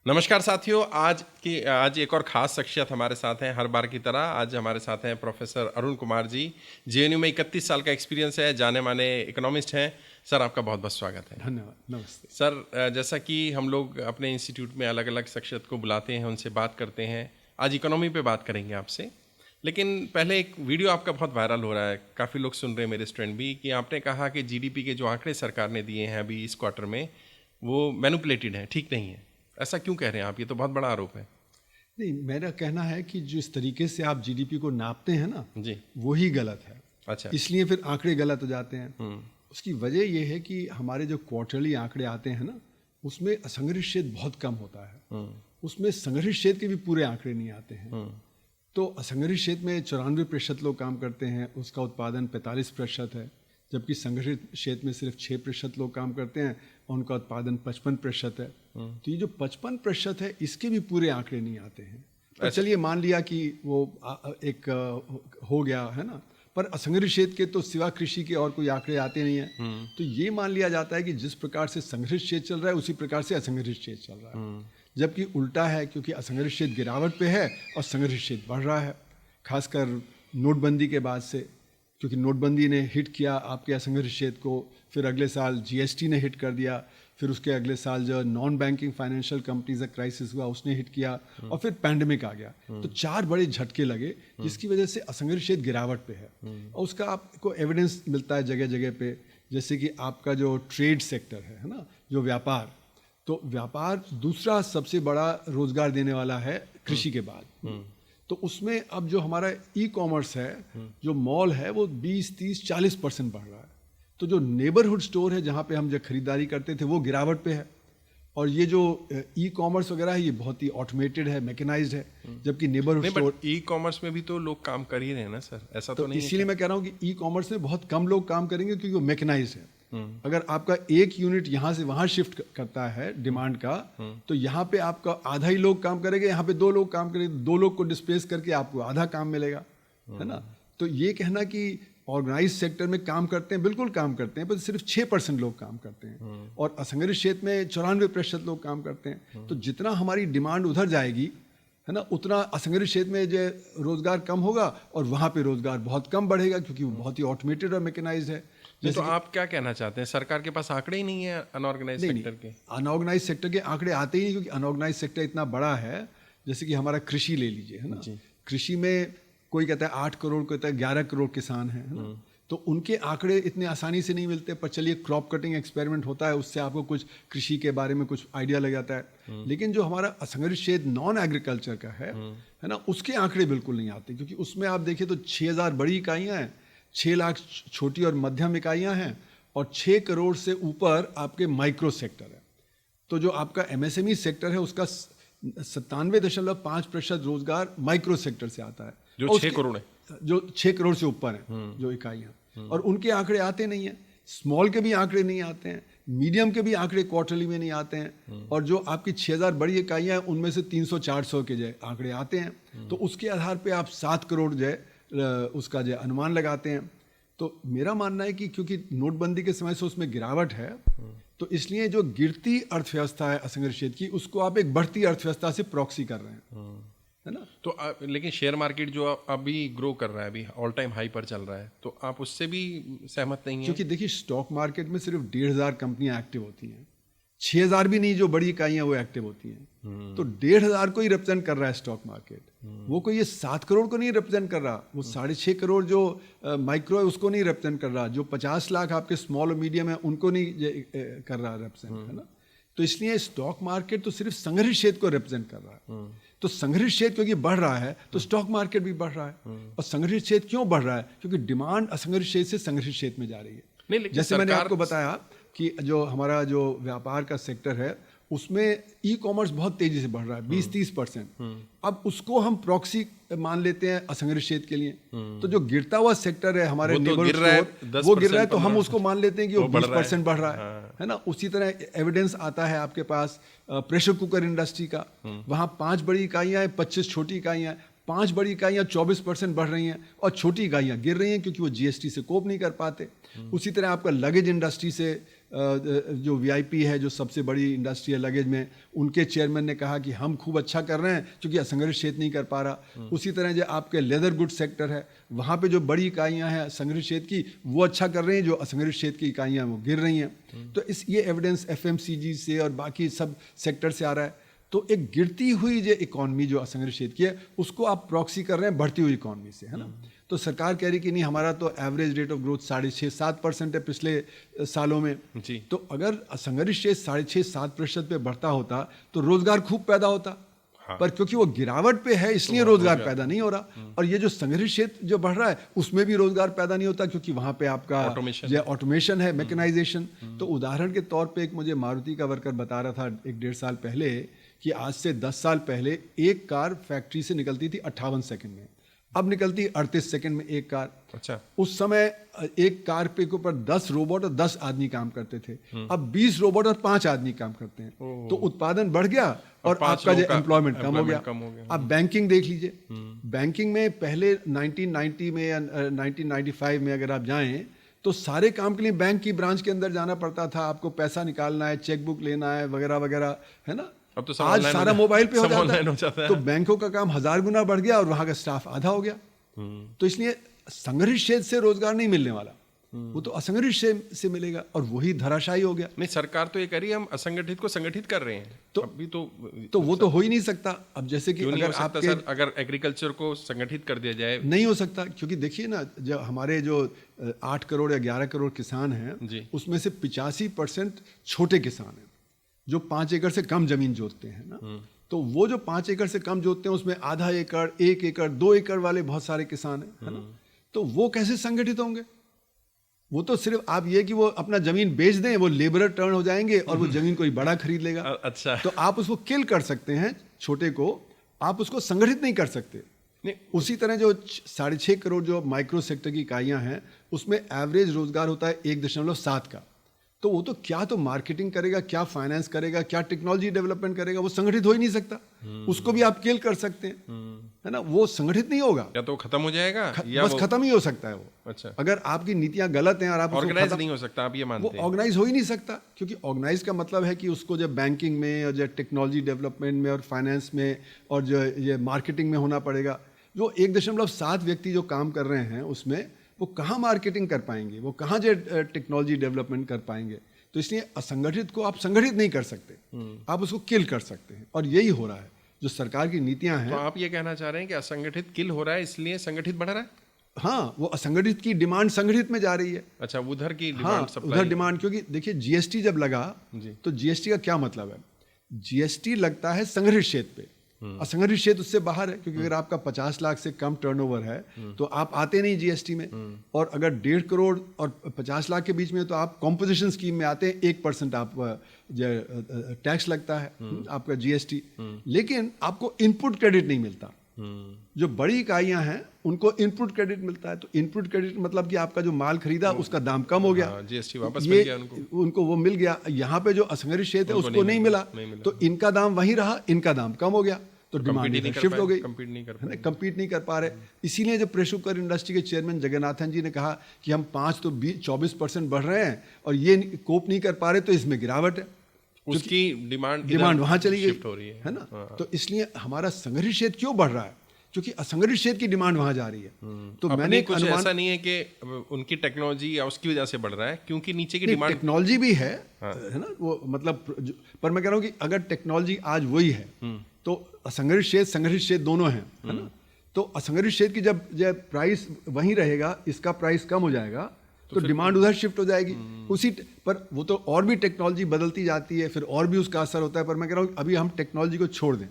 नमस्कार साथियों, आज एक और ख़ास शख्सियत हमारे साथ हैं। हर बार की तरह आज हमारे साथ हैं प्रोफेसर अरुण कुमार जी। जेएनयू में 31 साल का एक्सपीरियंस है, जाने माने इकोनॉमिस्ट हैं। सर, आपका बहुत बहुत स्वागत है। धन्यवाद। नमस्ते सर, जैसा कि हम लोग अपने इंस्टीट्यूट में अलग अलग शख्सियत को बुलाते हैं, उनसे बात करते हैं। आज इकोनॉमी पे बात करेंगे आपसे, लेकिन पहले एक वीडियो आपका बहुत वायरल हो रहा है, काफ़ी लोग सुन रहे हैं, मेरे स्टूडेंट भी, कि आपने कहा कि जीडीपी के जो आंकड़े सरकार ने दिए हैं अभी इस क्वार्टर में, वो मैनिपुलेटेड हैं, ठीक नहीं है। ऐसा क्यों कह रहे हैं आप? ये तो बहुत बड़ा आरोप है। नहीं, मेरा कहना है कि जिस तरीके से आप जीडीपी को नापते हैं ना जी। वही गलत है। अच्छा। इसलिए फिर आंकड़े गलत हो जाते हैं। उसकी वजह यह है कि हमारे जो क्वार्टरली आंकड़े आते हैं ना, उसमें असंगठित क्षेत्र बहुत कम होता है। उसमें संगठित क्षेत्र के भी पूरे आंकड़े नहीं आते हैं। तो असंगठित क्षेत्र में 94% लोग काम करते हैं, उसका उत्पादन 45% है, जबकि संगठित क्षेत्र में सिर्फ 6% लोग काम करते हैं और उनका उत्पादन 55% है। तो ये जो 55% है, इसके भी पूरे आंकड़े नहीं आते हैं। तो चलिए मान लिया कि वो एक हो गया है ना, पर असंगठित क्षेत्र के तो सिवा कृषि के और कोई आंकड़े आते नहीं है। तो ये मान लिया जाता है कि जिस प्रकार से संगठित क्षेत्र चल रहा है उसी प्रकार से असंगठित क्षेत्र चल रहा है, जबकि उल्टा है, क्योंकि असंगठित क्षेत्र गिरावट पे है और संगठित क्षेत्र बढ़ रहा है, खासकर नोटबंदी के बाद से। क्योंकि नोटबंदी ने हिट किया आपके असंगठित क्षेत्र को, फिर अगले साल जीएसटी ने हिट कर दिया, फिर उसके अगले साल जो नॉन बैंकिंग फाइनेंशियल कंपनीज का क्राइसिस हुआ उसने हिट किया, और फिर पैंडेमिक आ गया। तो 4 बड़े झटके लगे, जिसकी वजह से असंगठित क्षेत्र गिरावट पे है। और उसका आपको एविडेंस मिलता है जगह जगह पे, जैसे कि आपका जो ट्रेड सेक्टर है ना, जो व्यापार, तो व्यापार दूसरा सबसे बड़ा रोजगार देने वाला है कृषि के बाद। तो उसमें अब जो हमारा ई कॉमर्स है, जो मॉल है, वो 20, 30, 40% बढ़ रहा है। तो जो नेबरहुड स्टोर है, जहाँ पे हम जो खरीदारी करते थे, वो गिरावट पे है। और ये जो ई कॉमर्स वगैरह है, ये बहुत ही ऑटोमेटेड है, मैकेनाइज्ड है, जबकि नेबरहुड स्टोर। ई कॉमर्स में भी तो लोग काम कर ही रहे हैं ना सर, ऐसा तो नहीं है? इसीलिए मैं कह रहा हूँ कि ई कॉमर्स में बहुत कम लोग काम करेंगे, क्योंकि वो मैकेनाइज्ड है। अगर आपका एक यूनिट यहाँ से वहाँ शिफ्ट करता है डिमांड का, तो यहाँ पे आपका आधा ही लोग काम करेंगे, यहाँ पे 2 लोग काम करेंगे, 2 लोग को डिस्प्लेस करके आपको आधा काम मिलेगा, है ना। तो ये कहना कि ऑर्गेनाइज सेक्टर में काम करते हैं, बिल्कुल काम करते हैं, पर सिर्फ 6% लोग काम करते हैं, और असंगठित क्षेत्र में 94% लोग काम करते हैं। तो जितना हमारी डिमांड उधर जाएगी, है ना, उतना असंगठित क्षेत्र में जो रोजगार कम होगा और वहाँ पे रोजगार बहुत कम बढ़ेगा, क्योंकि वो बहुत ही ऑटोमेटेड और मैकेनाइज्ड है। तो आप क्या कहना चाहते हैं, सरकार के पास आंकड़े ही नहीं है अनऑर्गेनाइज सेक्टर के? अनऑर्गेनाइज सेक्टर के आंकड़े आते ही नहीं, क्योंकि अनऑर्गेनाइज सेक्टर इतना बड़ा है। जैसे कि हमारा कृषि ले लीजिए, है ना। कृषि में कोई कहता है 8 करोड़, कोई कहता है 11 करोड़ किसान हैं, है ना। तो उनके आंकड़े इतने आसानी से नहीं मिलते। पर चलिए, क्रॉप कटिंग एक्सपेरिमेंट होता है, उससे आपको कुछ कृषि के बारे में कुछ आइडिया लग जाता है। लेकिन जो हमारा असंगठित क्षेत्र नॉन एग्रीकल्चर का है ना, उसके आंकड़े बिल्कुल नहीं आते, क्योंकि उसमें आप देखिए तो 6000 बड़ी इकाइयाँ हैं, 6 लाख छोटी और मध्यम इकाइयाँ हैं, और 6 करोड़ से ऊपर आपके माइक्रो सेक्टर है। तो जो आपका एमएसएमई सेक्टर है, उसका 97.5% रोजगार माइक्रो सेक्टर से आता है, जो 6 करोड़ है, जो 6 करोड़ से ऊपर है जो इकाइयाँ, और उनके आंकड़े आते नहीं हैं। स्मॉल के भी आंकड़े नहीं आते हैं, मीडियम के भी आंकड़े क्वार्टरली में नहीं आते हैं, और जो आपकी 6000 बड़ी इकाइयाँ हैं, उनमें से 300-400 के जो आंकड़े आते हैं। तो उसके आधार पे आप 7 करोड़ जो उसका जो अनुमान लगाते हैं। तो मेरा मानना है कि क्योंकि नोटबंदी के समय से उसमें गिरावट है, तो इसलिए जो गिरती अर्थव्यवस्था है असंगठित क्षेत्र की, उसको आप एक बढ़ती अर्थव्यवस्था से प्रॉक्सी कर रहे हैं, है ना। तो लेकिन शेयर मार्केट जो अभी ग्रो कर रहा है, अभी ऑल टाइम हाई पर चल रहा है, तो आप उससे भी सहमत नहीं हैं? क्योंकि देखिए, स्टॉक मार्केट में सिर्फ 1500 कंपनियां एक्टिव होती हैं, 6000 भी नहीं जो बड़ी इकाइयां वो एक्टिव होती हैं। तो 1500 को ही रिप्रेजेंट कर रहा है स्टॉक मार्केट। वो कोई ये 7 करोड़ को नहीं रिप्रेजेंट कर रहा, वो 6.5 करोड़ जो माइक्रो है उसको नहीं रिप्रेजेंट कर रहा, जो 50 लाख आपके स्मॉल और मीडियम है उनको नहीं कर रहा रिप्रेजेंट, है ना। तो इसलिए स्टॉक मार्केट तो सिर्फ संगठित क्षेत्र को रिप्रेजेंट कर रहा है। तो संगठित क्षेत्र क्योंकि बढ़ रहा है, तो स्टॉक मार्केट भी बढ़ रहा है। और संगठित क्षेत्र क्यों बढ़ रहा है? क्योंकि डिमांड असंगठित क्षेत्र से संगठित क्षेत्र में जा रही है। जैसे मैंने आपको बताया कि जो हमारा जो व्यापार का सेक्टर है, उसमें ई कॉमर्स बहुत तेजी से बढ़ रहा है, 20-30%। अब उसको हम प्रॉक्सी मान लेते हैं असंगठित क्षेत्र के लिए। तो जो गिरता हुआ सेक्टर है हमारे नेबरहुड स्टोर, वो गिर रहा है, तो हम उसको मान लेते हैं कि वो 20% बढ़ रहा है ना। उसी तरह एविडेंस आता है आपके पास प्रेशर कुकर इंडस्ट्री का, वहाँ 5 बड़ी इकाइयाँ हैं, 25 छोटी इकाइयाँ हैं। 5 बड़ी इकाइयाँ 24% बढ़ रही हैं, और छोटी इकाइयाँ गिर रही हैं, क्योंकि वो जीएसटी से कोप नहीं कर पाते। उसी तरह आपका लगेज इंडस्ट्री से जो वीआईपी है, जो सबसे बड़ी इंडस्ट्री है लगेज में, उनके चेयरमैन ने कहा कि हम खूब अच्छा कर रहे हैं क्योंकि असंगठित क्षेत्र नहीं कर पा रहा। उसी तरह जो आपके लेदर गुड सेक्टर है, वहाँ पे जो बड़ी इकाइयाँ हैं असंगठित क्षेत्र की, वो अच्छा कर रही हैं, जो असंगठित क्षेत्र की इकाइयाँ वो गिर रही हैं। तो ये एविडेंस एफएमसीजी से और बाकी सब सेक्टर से आ रहा है। तो एक गिरती हुई जो इकॉनमी जो असंगठित क्षेत्र की है, उसको आप प्रॉक्सी कर रहे हैं बढ़ती हुई इकॉनमी से, है ना। तो सरकार कह रही कि नहीं, हमारा तो एवरेज रेट ऑफ ग्रोथ 6.5-7% है पिछले सालों में जी। तो अगर असंगठित क्षेत्र 6.5-7% पे बढ़ता होता तो रोजगार खूब पैदा होता। हाँ। पर क्योंकि वो गिरावट पे है, इसलिए रोजगार पैदा नहीं हो रहा। और ये जो संगठित क्षेत्र जो बढ़ रहा है, उसमें भी रोजगार पैदा नहीं होता, क्योंकि वहां पे आपका ऑटोमेशन है, मैकेनाइजेशन। तो उदाहरण के तौर पे एक मुझे मारुति का वर्कर बता रहा था 1-1.5 साल पहले कि आज से 10 साल पहले एक कार फैक्ट्री से निकलती थी 58 सेकंड में, अब निकलती 38 सेकंड में एक कार। अच्छा। उस समय एक कार पे के ऊपर 10 रोबोट और 10 आदमी काम करते थे, अब 20 रोबोट और 5 आदमी काम करते हैं। तो उत्पादन बढ़ गया और आपका जो एम्प्लॉयमेंट कम हो गया। अब बैंकिंग देख लीजिए, बैंकिंग में पहले 1990 में या 1995 में अगर आप जाएं तो सारे काम के लिए बैंक की ब्रांच के अंदर जाना पड़ता था, आपको पैसा निकालना है, चेकबुक लेना है, वगैरह वगैरह, है ना। अब तो आज सारा मोबाइल पे हो जाता है। तो है। बैंकों का काम 1000 गुना बढ़ गया और वहां का स्टाफ आधा हो गया। तो इसलिए संगठित क्षेत्र से रोजगार नहीं मिलने वाला, वो तो असंगठित क्षेत्र से मिलेगा, और वही धराशायी हो गया। नहीं, सरकार तो ये कह रही है हम असंगठित को संगठित कर रहे हैं, तो अभी तो वो तो हो ही नहीं सकता। अब जैसे कि अगर आपके सर, अगर एग्रीकल्चर को संगठित कर दिया जाए, नहीं हो सकता, क्योंकि देखिए ना, जब हमारे जो 8 करोड़ या 11 करोड़ किसान हैं, उसमें से 85% छोटे किसान हैं जो 5 एकड़ से कम जमीन जोतते हैं ना। तो वो जो 5 एकड़ से कम जोतते हैं, उसमें आधा एकड़, 1 एकड़, 2 एकड़ वाले बहुत सारे किसान हैं, है ना। तो वो कैसे संगठित होंगे? वो तो सिर्फ आप ये कि वो अपना जमीन बेच दें, वो लेबरर टर्न हो जाएंगे और वो जमीन कोई बड़ा खरीद लेगा। अच्छा। तो आप उसको किल कर सकते हैं, छोटे को, आप उसको संगठित नहीं कर सकते। उसी तरह जो 6.5 करोड़ जो माइक्रो सेक्टर की इकाइयां हैं, उसमें एवरेज रोजगार होता है 1.7 का। तो वो तो क्या तो मार्केटिंग करेगा, क्या फाइनेंस करेगा, क्या टेक्नोलॉजी डेवलपमेंट करेगा, वो संगठित हो ही नहीं सकता। उसको भी आप किल कर सकते हैं, है ना। वो संगठित नहीं होगा, या तो खत्म हो जाएगा या बस खत्म ही हो सकता है वो। अच्छा। अगर आपकी नीतियां गलत हैं और आप ऑर्गेनाइज नहीं हो सकता, आप ये मानते हैं? वो ऑर्गेनाइज हो ही नहीं सकता, क्योंकि ऑर्गेनाइज का मतलब है कि उसको जब बैंकिंग में और जब टेक्नोलॉजी डेवलपमेंट में और फाइनेंस में और जो ये मार्केटिंग में होना पड़ेगा। जो 1.7 व्यक्ति जो काम कर रहे हैं, उसमें वो कहाँ मार्केटिंग कर पाएंगे, वो कहाँ जो टेक्नोलॉजी डेवलपमेंट कर पाएंगे। तो इसलिए असंगठित को आप संगठित नहीं कर सकते, आप उसको किल कर सकते हैं, और यही हो रहा है जो सरकार की नीतियां हैं। तो आप ये कहना चाह रहे हैं कि असंगठित किल हो रहा है, इसलिए संगठित बढ़ रहा है? हाँ, वो असंगठित की डिमांड संगठित में जा रही है। अच्छा, उधर की डिमांड, हाँ, सप्लाई। उधर डिमांड, क्योंकि देखिए जीएसटी जब लगा तो जीएसटी का क्या मतलब है? जीएसटी लगता है संगठित क्षेत्र पे, असंगठित क्षेत्र उससे बाहर है, क्योंकि अगर आपका 50 लाख से कम टर्नओवर है तो आप आते नहीं जीएसटी में। और अगर 1.5 करोड़ और 50 लाख के बीच में तो आप कॉम्पोजिशन स्कीम में आते हैं, 1% आप टैक्स लगता है आपका जीएसटी। लेकिन आपको इनपुट क्रेडिट नहीं मिलता। जो बड़ी इकाइयां हैं उनको इनपुट क्रेडिट मिलता है। तो इनपुट क्रेडिट मतलब कि आपका जो माल खरीदा उसका दाम कम हो गया, जीएसटी वापस मिल गया उनको वो मिल गया। यहाँ पे जो असंगठित क्षेत्र है उसको नहीं मिला, तो इनका दाम वही रहा, इनका दाम कम हो गया, तो डिमांड शिफ्ट हो गई, कम्पीट नहीं कर पा रहे। इसीलिए जो प्रेशर कुकर इंडस्ट्री के चेयरमैन जगन्नाथन जी ने कहा कि हम 5 तो 24% बढ़ रहे हैं और ये कोप नहीं कर पा रहे, तो इसमें गिरावट है, उसकी डिमांड वहां चली गई, शिफ्ट हो रही है ना। तो इसलिए हमारा संगठित क्षेत्र क्यों बढ़ रहा है? क्योंकि असंगठित क्षेत्र की डिमांड वहां जा रही है। तो मैंने कुछ ऐसा नहीं है कि उनकी टेक्नोलॉजी या उसकी वजह से बढ़ रहा है, क्योंकि नीचे की डिमांड, टेक्नोलॉजी भी है ना, वो मतलब, पर मैं कह रहा हूँ कि अगर टेक्नोलॉजी आज वही है तो असंगठित क्षेत्र संगठित क्षेत्र दोनों हैं, है ना। तो असंगठित क्षेत्र की जब प्राइस वहीं रहेगा, इसका प्राइस कम हो जाएगा, तो डिमांड उधर शिफ्ट हो जाएगी। उसी पर वो तो और भी टेक्नोलॉजी बदलती जाती है, फिर और भी उसका असर होता है। पर मैं कह रहा हूँ अभी हम टेक्नोलॉजी को छोड़ दें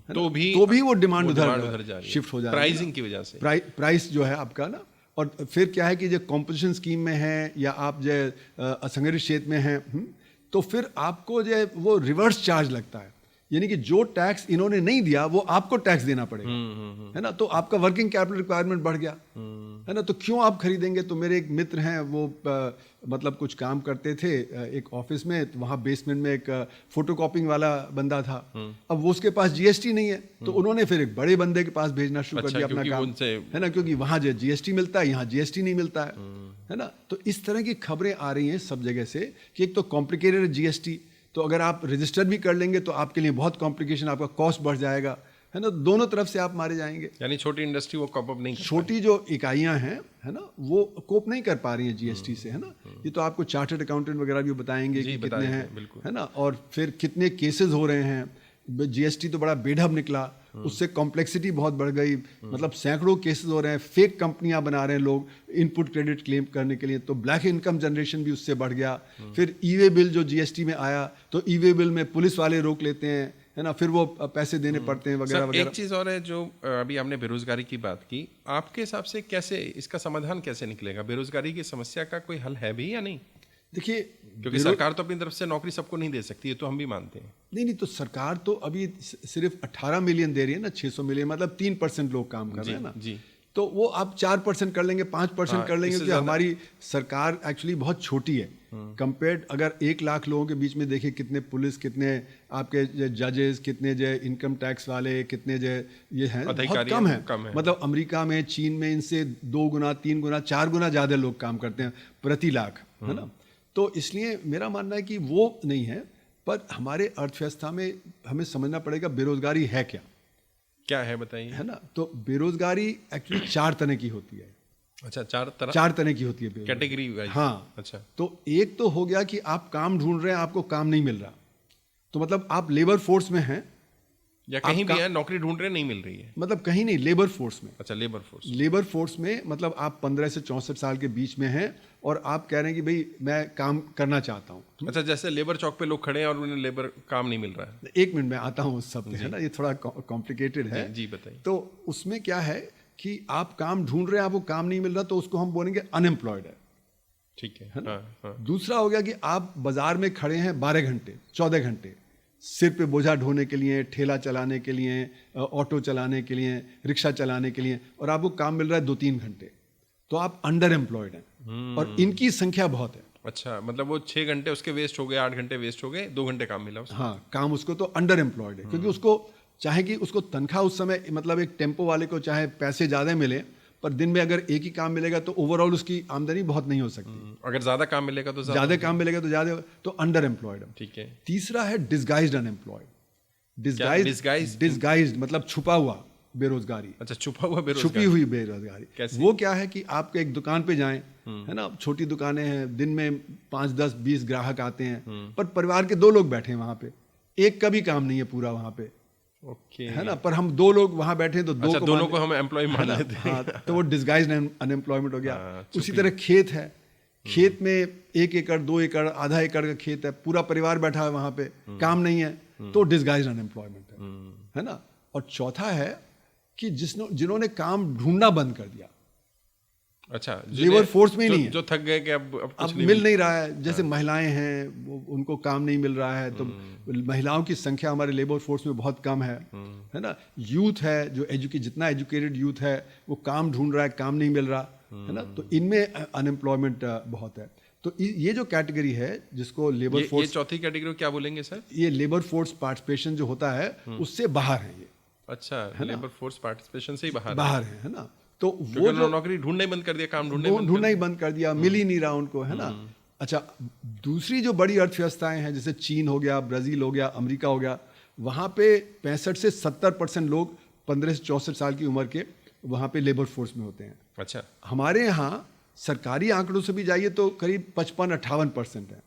तो भी वो डिमांड उधर शिफ्ट हो जाएगी, प्राइसिंग की वजह से। प्राइस जो है आपका ना, और फिर क्या है कि जो कॉम्पोजिशन स्कीम में है या आप जो असंगठित क्षेत्र में हैं, तो फिर आपको जो वो रिवर्स चार्ज लगता है, यानी कि जो टैक्स इन्होंने नहीं दिया वो आपको टैक्स देना पड़ेगा, है ना। तो आपका वर्किंग कैपिटल रिक्वायरमेंट बढ़ गया, है ना। तो क्यों आप खरीदेंगे? तो मेरे एक मित्र हैं, वो मतलब कुछ काम करते थे एक ऑफिस में, तो वहाँ बेसमेंट में एक फोटोकॉपिंग वाला बंदा था। अब वो उसके पास जीएसटी नहीं है, तो उन्होंने फिर एक बड़े बंदे के पास भेजना शुरू कर दिया अपना काम, है ना, क्योंकि वहाँ जो जीएसटी मिलता है, यहाँ जीएसटी नहीं मिलता है है ना। तो इस तरह की खबरें आ रही हैं सब जगह से कि एक तो कॉम्प्लिकेटेड जीएसटी, तो अगर आप रजिस्टर भी कर लेंगे तो आपके लिए बहुत कॉम्प्लिकेशन, आपका कॉस्ट बढ़ जाएगा, है ना। दोनों तरफ से आप मारे जाएंगे। यानी छोटी इंडस्ट्री वो कॉप अप नहीं कर छोटी जो इकाइयां हैं, है ना, वो कोप नहीं कर पा रही हैं जीएसटी से, है ना। ये तो आपको चार्टर्ड अकाउंटेंट वगैरह भी बताएंगे कि कितने हैं, है ना, और फिर कितने केसेस हो रहे हैं। जीएसटी तो बड़ा बेढब निकला, उससे कॉम्प्लेक्सिटी बहुत बढ़ गई, मतलब सैकड़ों केसेस हो रहे हैं, फेक कंपनियां बना रहे हैं लोग इनपुट क्रेडिट क्लेम करने के लिए, तो ब्लैक इनकम जनरेशन भी उससे बढ़ गया। फिर ई वे बिल जो जीएसटी में आया, तो ई वे बिल में पुलिस वाले रोक लेते हैं, है ना, फिर वो पैसे देने पड़ते हैं वगैरह वगैरह। एक चीज़ और है जो अभी आपने बेरोजगारी की बात की, आपके हिसाब से कैसे इसका समाधान कैसे निकलेगा? बेरोजगारी की समस्या का कोई हल है भी या नहीं? देखिए, क्योंकि सरकार तो अपनी तरफ से नौकरी सबको नहीं दे सकती है, तो हम भी मानते हैं। नहीं, तो सरकार तो अभी सिर्फ 18 मिलियन दे रही है ना, 600 मिलियन, मतलब 3% लोग काम कर रहे हैं ना जी। तो वो आप 4% कर लेंगे, 5% कर लेंगे, क्योंकि हमारी सरकार एक्चुअली बहुत छोटी है कंपेयर्ड। अगर 1 लाख लोगों के बीच में देखिए कितने पुलिस, कितने आपके जजेस, कितने जो इनकम टैक्स वाले, कितने जो ये हैं, बहुत कम है। मतलब अमेरिका में, चीन में इनसे 2 गुना, 3 गुना, 4 गुना ज़्यादा लोग काम करते हैं प्रति लाख, है ना। तो इसलिए मेरा मानना है कि वो नहीं है, पर हमारे अर्थव्यवस्था में हमें समझना पड़ेगा बेरोजगारी है क्या है, बताइए। है ना, तो बेरोजगारी एक्चुअली 4 तरह की होती है। अच्छा, 4 तरह की होती है कैटेगरी वाइज। हाँ, अच्छा। तो एक तो हो गया कि आप काम ढूंढ रहे हैं, आपको काम नहीं मिल रहा, तो मतलब आप लेबर फोर्स में हैं या कहीं भी है, नौकरी ढूंढ रहे नहीं मिल रही है, मतलब कहीं नहीं, लेबर फोर्स में। अच्छा, लेबर फोर्स में मतलब आप 15 से 64 साल के बीच में हैं और आप कह रहे हैं कि भाई मैं काम करना चाहता हूँ। अच्छा, जैसे लेबर चौक पे लोग खड़े हैं और उन्हें लेबर काम नहीं मिल रहा है। 1 मिनट में आता हूँ उस सब पे, है ना, ये थोड़ा कॉम्प्लिकेटेड है। जी बताइए। तो उसमें क्या है कि आप काम ढूंढ रहे हैं, आपको काम नहीं मिल रहा, तो उसको हम बोलेंगे अनएम्प्लॉयड है। ठीक है ना? हाँ। दूसरा हो गया कि आप बाजार में खड़े हैं 12 घंटे, 14 घंटे, सिर पे बोझा ढोने के लिए, ठेला चलाने के लिए, ऑटो चलाने के लिए, रिक्शा चलाने के लिए, और आपको काम मिल रहा है 2-3 घंटे, तो आप अंडर एम्प्लॉयड हैं। और इनकी संख्या बहुत है। अच्छा, मतलब वो 6 घंटे उसके वेस्ट हो गए, 8 घंटे वेस्ट हो गए, 2 घंटे काम मिला उसको। हाँ, काम उसको तो अंडर एम्प्लॉयड है, क्योंकि उसको चाहे कि उसको तनख्वाह उस समय, मतलब एक टेम्पो वाले को चाहे पैसे ज़्यादा मिले, पर दिन में अगर एक ही काम मिलेगा तो ओवरऑल उसकी आमदनी बहुत नहीं हो सकती। अगर ज़्यादा काम मिलेगा तो ज़्यादा काम मिलेगा तो ज़्यादा, तो अंडर एम्प्लॉयड। ठीक है। तीसरा है डिस्गाइज्ड अनएम्प्लॉयड। डिस्गाइज्ड मतलब छुपा हुआ बेरोजगारी। अच्छा, छुपा हुआ बेरोजगारी, छुपी हुई बेरोजगारी। वो क्या है कि आप एक दुकान पे जाएं, है ना, छोटी दुकानें हैं, दिन में 5, 10, 20 ग्राहक आते हैं, पर परिवार के 2 लोग बैठे हैं वहां पे, एक का भी काम नहीं है पूरा वहां पे, ओके, है ना, पर हम 2 लोग वहां बैठे हैं तो दोनों को हम एम्प्लॉय मान लेते हैं। हाँ, तो वो डिस्गाइज्ड अनएम्प्लॉयमेंट हो गया। उसी तरह खेत है, खेत में 1 एकड़, 2 एकड़, आधा एकड़ का खेत है, पूरा परिवार बैठा है वहां पे, काम नहीं है, तो डिस्गाइज्ड अनएम्प्लॉयमेंट है ना। और चौथा है कि जिन्होंने काम ढूंढना बंद कर दिया। अच्छा, लेबर फोर्स में ही नहीं है, जो थक गए कि अब कुछ मिल नहीं रहा है। जैसे महिलाएं हैं, उनको काम नहीं मिल रहा है, तो महिलाओं की संख्या हमारे लेबर फोर्स में बहुत कम है ना। यूथ है, जो जितना एजुकेटेड यूथ है वो काम ढूंढ रहा है, काम नहीं मिल रहा, है ना, तो इनमें अनएम्प्लॉयमेंट बहुत है। तो ये जो कैटेगरी है जिसको लेबर फोर्स, ये चौथी कैटेगरी क्या बोलेंगे सर? ये लेबर फोर्स पार्टिसिपेशन जो होता है उससे बाहर है ये। अच्छा, लेबर फोर्स पार्टिसिपेशन से ही बाहर है ना। तो वो जो नौकरी ढूंढना ही बंद कर दिया, काम ढूंढना ही बंद कर दिया, मिल ही नहीं रहा उनको, है ना। अच्छा, दूसरी जो बड़ी अर्थव्यवस्थाएं हैं जैसे चीन हो गया, ब्राजील हो गया, अमेरिका हो गया, वहां पे 65 से 70% लोग 15 से 64 साल की उम्र के वहां पे लेबर फोर्स में होते हैं। अच्छा, हमारे यहाँ सरकारी आंकड़ों से भी जाइए तो करीब 55-58% है।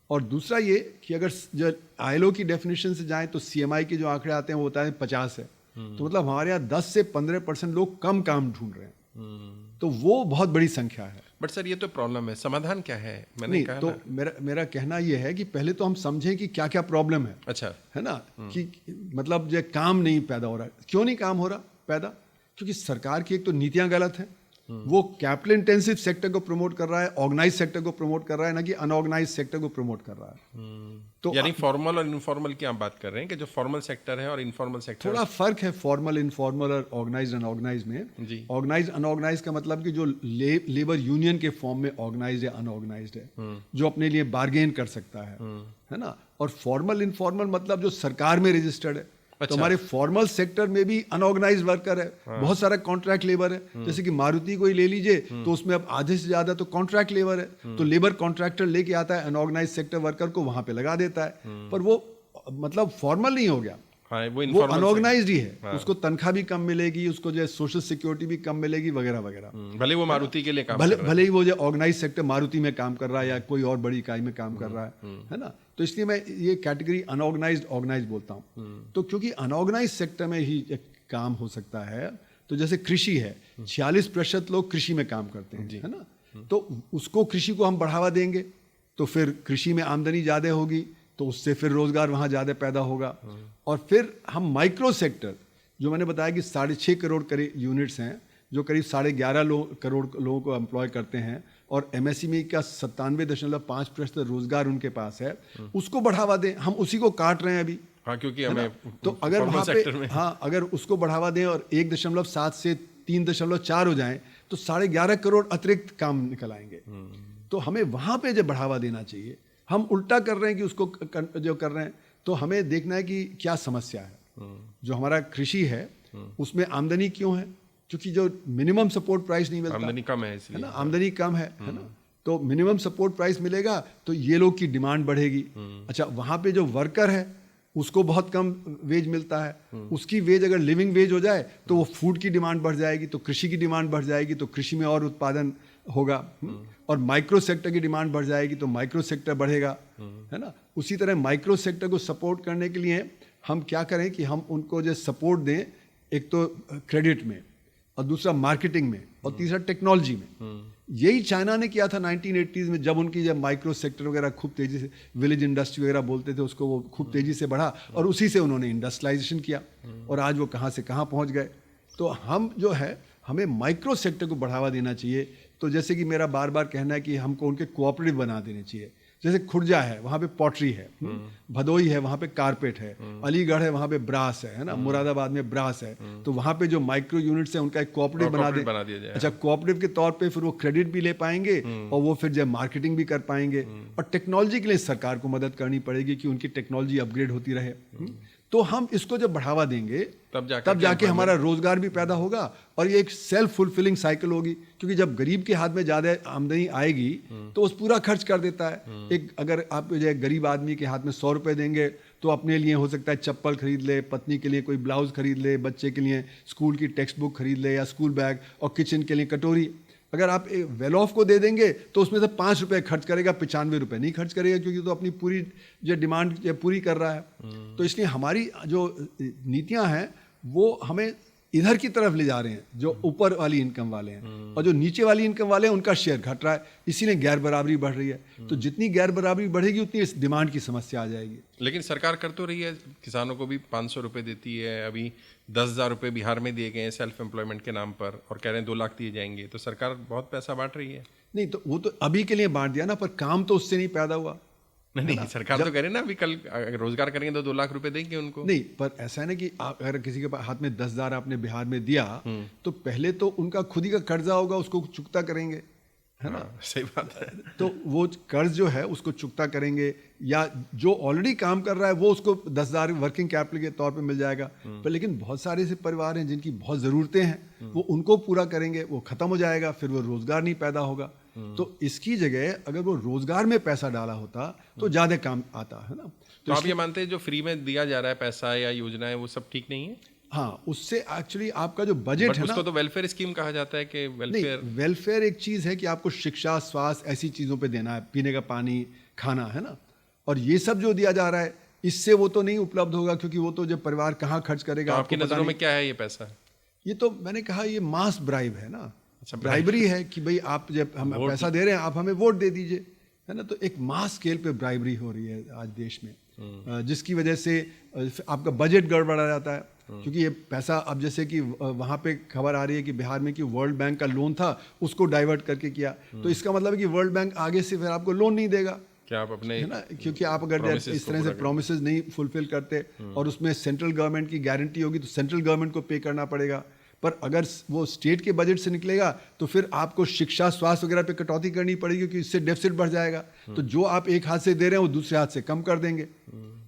और दूसरा ये कि अगर जो ILO की डेफिनेशन से जाएं तो CMI के जो आंकड़े आते हैं वो बताते हैं 50 है। तो मतलब हमारे यहाँ 10 से 15% लोग कम काम ढूंढ रहे हैं, तो वो बहुत बड़ी संख्या है। बट सर, ये तो प्रॉब्लम है, समाधान क्या है? मैंने कहा तो मेरा कहना ये है कि पहले तो हम समझें कि क्या क्या प्रॉब्लम है। अच्छा, है ना, कि मतलब जो काम नहीं पैदा हो रहा है। क्यों नहीं काम हो रहा पैदा? क्योंकि सरकार की एक तो नीतियां गलत हैं, वो कैपिटल इंटेंसिव सेक्टर को प्रमोट कर रहा है, ऑर्गेनाइज सेक्टर को प्रमोट कर रहा है, ना कि अनऑर्गेनाइज सेक्टर को प्रमोट कर रहा है। तो यानी फॉर्मल और इनफॉर्मल की आप बात कर रहे हैं कि जो फॉर्मल सेक्टर है और इनफॉर्मल सेक्टर, थोड़ा फर्क है फॉर्मल, इनफॉर्मल और ऑर्गेनाइज अनऑर्गेनाइज में। ऑर्गेनाइज अनऑर्गेनाइज का मतलब कि जो लेबर यूनियन के फॉर्म में ऑर्गेनाइज है, अनऑर्गेनाइज्ड है, जो अपने लिए बार्गेन कर सकता है ना। और फॉर्मल इनफॉर्मल मतलब जो सरकार में रजिस्टर्ड है, तो हमारे फॉर्मल सेक्टर में भी अनऑर्गेनाइज वर्कर है, बहुत सारा कॉन्ट्रैक्ट लेबर है। जैसे कि मारुति को ही ले लीजिए, तो उसमें अब आधे से ज्यादा तो कॉन्ट्रैक्ट लेबर है। तो लेबर कॉन्ट्रैक्टर लेके आता है अनऑर्गेनाइज सेक्टर वर्कर को, वहां पे लगा देता है, पर वो मतलब फॉर्मल नहीं हो गया, वो अनऑर्गेनाइज्ड ही है। उसको तनख्वाह भी कम मिलेगी, उसको जो है सोशल सिक्योरिटी भी कम मिलेगी, वगैरह वगैरह। भले वो मारुति के लिए काम भले ही वो जो ऑर्गेनाइज सेक्टर मारुति में काम कर रहा है या कोई और बड़ी इकाई में काम कर रहा है ना। तो इसलिए मैं ये कैटेगरी अनऑर्गेनाइज्ड ऑर्गेनाइज्ड बोलता हूँ। तो क्योंकि अनऑर्गेनाइज सेक्टर में ही एक काम हो सकता है, तो जैसे कृषि है, 46% लोग कृषि में काम करते हैं, है ना। तो उसको कृषि को हम बढ़ावा देंगे तो फिर कृषि में आमदनी ज़्यादा होगी, तो उससे फिर रोजगार वहाँ ज़्यादा पैदा होगा। और फिर हम माइक्रो सेक्टर, जो मैंने बताया कि 6.5 करोड़ करीब यूनिट्स हैं, जो करीब 11.5 करोड़ लोगों को एम्प्लॉय करते हैं, और एमएसएमई का 97.5% रोजगार उनके पास है, उसको बढ़ावा दें। हम उसी को काट रहे हैं अभी। हाँ, क्योंकि हमें तो अगर वहाँ पे अगर उसको बढ़ावा दें और 1.7 से 3.4 हो जाएं, तो 11.5 करोड़ अतिरिक्त काम निकल आएंगे। तो हमें वहाँ पे जो बढ़ावा देना चाहिए, हम उल्टा कर रहे हैं कि उसको जो कर रहे हैं। तो हमें देखना है कि क्या समस्या है। जो हमारा कृषि है उसमें आमदनी क्यों है? क्योंकि जो मिनिमम सपोर्ट प्राइस नहीं मिलता, आमदनी कम है, इसलिए है ना, आमदनी कम है ना। तो मिनिमम सपोर्ट प्राइस मिलेगा तो ये लोग की डिमांड बढ़ेगी। अच्छा, वहाँ पे जो वर्कर है उसको बहुत कम वेज मिलता है, उसकी वेज अगर लिविंग वेज हो जाए तो वो फूड की डिमांड बढ़ जाएगी, तो कृषि की डिमांड बढ़ जाएगी, तो कृषि में और उत्पादन होगा। और माइक्रो सेक्टर की डिमांड बढ़ जाएगी तो माइक्रो सेक्टर बढ़ेगा, है ना। उसी तरह माइक्रो सेक्टर को सपोर्ट करने के लिए हम क्या करें कि हम उनको जो सपोर्ट दें, एक तो क्रेडिट में, और दूसरा मार्केटिंग में, और तीसरा टेक्नोलॉजी में। यही चाइना ने किया था 1980s में, जब उनकी जब माइक्रो सेक्टर वगैरह खूब तेजी से, विलेज इंडस्ट्री वगैरह बोलते थे उसको, वो खूब तेजी से बढ़ा और उसी से उन्होंने इंडस्ट्रियलाइजेशन किया, और आज वो कहाँ से कहाँ पहुँच गए। तो हम जो है, हमें माइक्रो सेक्टर को बढ़ावा देना चाहिए। तो जैसे कि मेरा बार बार कहना है कि हमको उनके कोऑपरेटिव बना देने चाहिए। जैसे खुर्जा है, वहाँ पे पॉटरी है, भदोई है, वहाँ पे कारपेट है, अलीगढ़ है, वहाँ पे ब्रास है ना, मुरादाबाद में ब्रास है। तो वहाँ पे जो माइक्रो यूनिट्स है उनका एक कोऑपरेटिव बना दिया जाए। अच्छा, कोऑपरेटिव के तौर पे फिर वो क्रेडिट भी ले पाएंगे और वो फिर जो मार्केटिंग भी कर पाएंगे। और टेक्नोलॉजी के लिए सरकार को मदद करनी पड़ेगी कि उनकी टेक्नोलॉजी अपग्रेड होती रहे। तो हम इसको जब बढ़ावा देंगे तब जाके हमारा रोजगार भी पैदा होगा, और ये एक सेल्फ फुलफिलिंग साइकिल होगी। क्योंकि जब गरीब के हाथ में ज़्यादा आमदनी आएगी तो उस पूरा खर्च कर देता है। एक अगर आप जो गरीब आदमी के हाथ में 100 रुपये देंगे तो अपने लिए हो सकता है चप्पल खरीद ले, पत्नी के लिए कोई ब्लाउज खरीद ले, बच्चे के लिए स्कूल की टेक्स्ट बुक खरीद ले, या स्कूल बैग, और किचन के लिए कटोरी। अगर आप वेल ऑफ को दे देंगे तो उसमें से 5 रुपये खर्च करेगा, 95 रुपये नहीं खर्च करेगा, क्योंकि तो अपनी पूरी जो डिमांड पूरी कर रहा है। तो इसलिए हमारी जो नीतियां हैं वो हमें इधर की तरफ ले जा रहे हैं, जो ऊपर वाली इनकम वाले हैं, और जो नीचे वाली इनकम वाले हैं उनका शेयर घट रहा है, इसीलिए गैर बराबरी बढ़ रही है। तो जितनी गैर बराबरी बढ़ेगी उतनी इस डिमांड की समस्या आ जाएगी। लेकिन सरकार कर तो रही है, किसानों को भी 500 रुपये देती है, अभी 10,000 रुपये बिहार में दिए गए हैं सेल्फ एम्प्लॉयमेंट के नाम पर, और कह रहे हैं 2 लाख दिए जाएंगे। तो सरकार बहुत पैसा बांट रही है। नहीं, तो वो तो अभी के लिए बांट दिया ना, पर काम तो उससे नहीं पैदा हुआ। नहीं, सरकार तो कह रही है ना, अभी कल अगर रोजगार करेंगे तो 2 लाख रुपए देंगे उनको। नहीं, पर ऐसा है ना कि आप अगर किसी के हाथ में 10,000 आपने बिहार में दिया, तो पहले तो उनका खुद ही का कर्जा होगा, उसको चुकता करेंगे, है ना। सही बात है। तो वो कर्ज जो है उसको चुकता करेंगे, या जो ऑलरेडी काम कर रहा है वो उसको 10,000 वर्किंग कैपिटल के तौर पे मिल जाएगा। पर लेकिन बहुत सारे ऐसे परिवार हैं जिनकी बहुत ज़रूरतें हैं, वो उनको पूरा करेंगे, वो ख़त्म हो जाएगा, फिर वो रोज़गार नहीं पैदा होगा। तो इसकी जगह अगर वो रोज़गार में पैसा डाला होता तो ज़्यादा काम आता, है ना। तो आप ये मानते हैं जो फ्री में दिया जा रहा है पैसा या योजनाएं, वो सब ठीक नहीं है? हाँ, उससे एक्चुअली आपका जो बजट है उसको ना, तो वेलफेयर स्कीम कहा जाता है कि वेलफेयर एक चीज़ है कि आपको शिक्षा, स्वास्थ्य, ऐसी चीज़ों पे देना है, पीने का पानी, खाना, है ना। और ये सब जो दिया जा रहा है इससे वो तो नहीं उपलब्ध होगा, क्योंकि वो तो जब परिवार कहाँ खर्च करेगा। तो आपकी नज़रों में क्या है ये पैसा? ये तो मैंने कहा ये मास ब्राइब है ना। अच्छा, ब्राइबरी है कि भाई आप जब हम पैसा दे रहे हैं आप हमें वोट दे दीजिए, है ना। तो एक मास स्केल पे ब्राइबरी हो रही है आज देश में, जिसकी वजह से आपका बजट गड़बड़ा जाता है। क्योंकि ये पैसा अब जैसे कि वहाँ पे खबर आ रही है कि बिहार में कि वर्ल्ड बैंक का लोन था उसको डाइवर्ट करके किया, तो इसका मतलब है कि वर्ल्ड बैंक आगे से फिर आपको लोन नहीं देगा, क्या आप अपने, है ना। क्योंकि आप अगर इस तरह से प्रोमिसेस नहीं फुलफिल करते और उसमें सेंट्रल गवर्नमेंट की गारंटी होगी तो सेंट्रल गवर्नमेंट को पे करना पड़ेगा। पर अगर वो स्टेट के बजट से निकलेगा तो फिर आपको शिक्षा, स्वास्थ्य वगैरह पे कटौती करनी पड़ेगी, क्योंकि इससे डेफिसिट बढ़ जाएगा। तो जो आप एक हाथ से दे रहे हैं वो दूसरे हाथ से कम कर देंगे,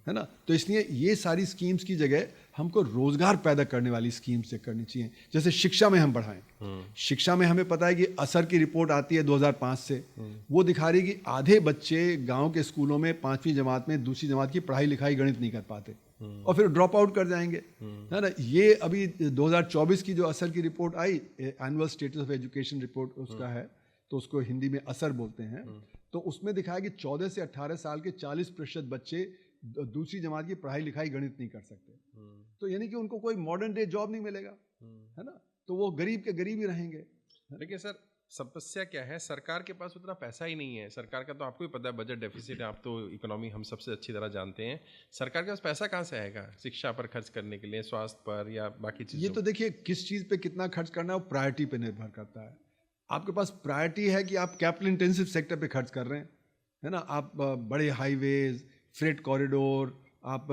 है ना। तो इसलिए ये सारी स्कीम्स की जगह हमको रोजगार पैदा करने वाली स्कीम से करनी चाहिए। जैसे शिक्षा में हम बढ़ाएं, शिक्षा में हमें पता है कि असर की रिपोर्ट आती है 2005 से, वो दिखा रही है कि आधे बच्चे गांव के स्कूलों में 5वीं जमात में दूसरी जमात की पढ़ाई लिखाई गणित नहीं कर पाते और फिर ड्रॉप आउट कर जाएंगे, है ना। ये अभी 2024 की जो असर की report I, annual status of education report उसका है, तो उसको हिंदी में असर बोलते हैं। तो उसमें दिखाया कि 14 से 18 साल के 40% बच्चे दूसरी जमात की पढ़ाई लिखाई गणित नहीं कर सकते। तो यानी कि उनको कोई मॉडर्न डे जॉब नहीं मिलेगा, है ना, तो वो गरीब के गरीब ही रहेंगे। लेकिन सर समस्या क्या है, सरकार के पास उतना पैसा ही नहीं है। सरकार का तो आपको ही पता है, बजट डेफिसिट है, आप तो इकोनॉमी हम सबसे अच्छी तरह जानते हैं। सरकार के पास पैसा कहाँ से आएगा शिक्षा पर खर्च करने के लिए, स्वास्थ्य पर या बाकी चीज़ों? ये तो देखिए किस चीज़ पे कितना खर्च करना है वो प्रायोरिटी पे निर्भर करता है। आपके पास प्रायोरिटी है कि आप कैपिटल इंटेंसिव सेक्टर पे खर्च कर रहे हैं, है ना, आप बड़े हाईवेज, फ्रेट कॉरिडोर, आप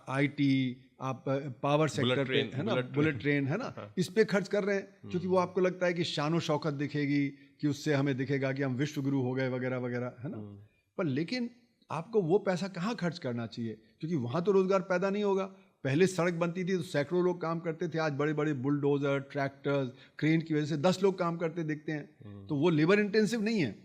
आईटी, आप पावर सेक्टर पे, है ना, बुलेट ट्रेन, है ना, इस पे खर्च कर रहे हैं क्योंकि वो आपको लगता है कि शान शौकत दिखेगी, कि उससे हमें दिखेगा कि हम विश्व गुरु हो गए वगैरह वगैरह, है ना। पर लेकिन आपको वो पैसा कहाँ खर्च करना चाहिए, क्योंकि वहाँ तो रोजगार पैदा नहीं होगा। पहले सड़क बनती थी तो सैकड़ों लोग काम करते थे, आज बड़े बड़े बुलडोजर, ट्रैक्टर्स, क्रेन की वजह से 10 लोग काम करते दिखते हैं, तो वो लेबर इंटेंसिव नहीं है।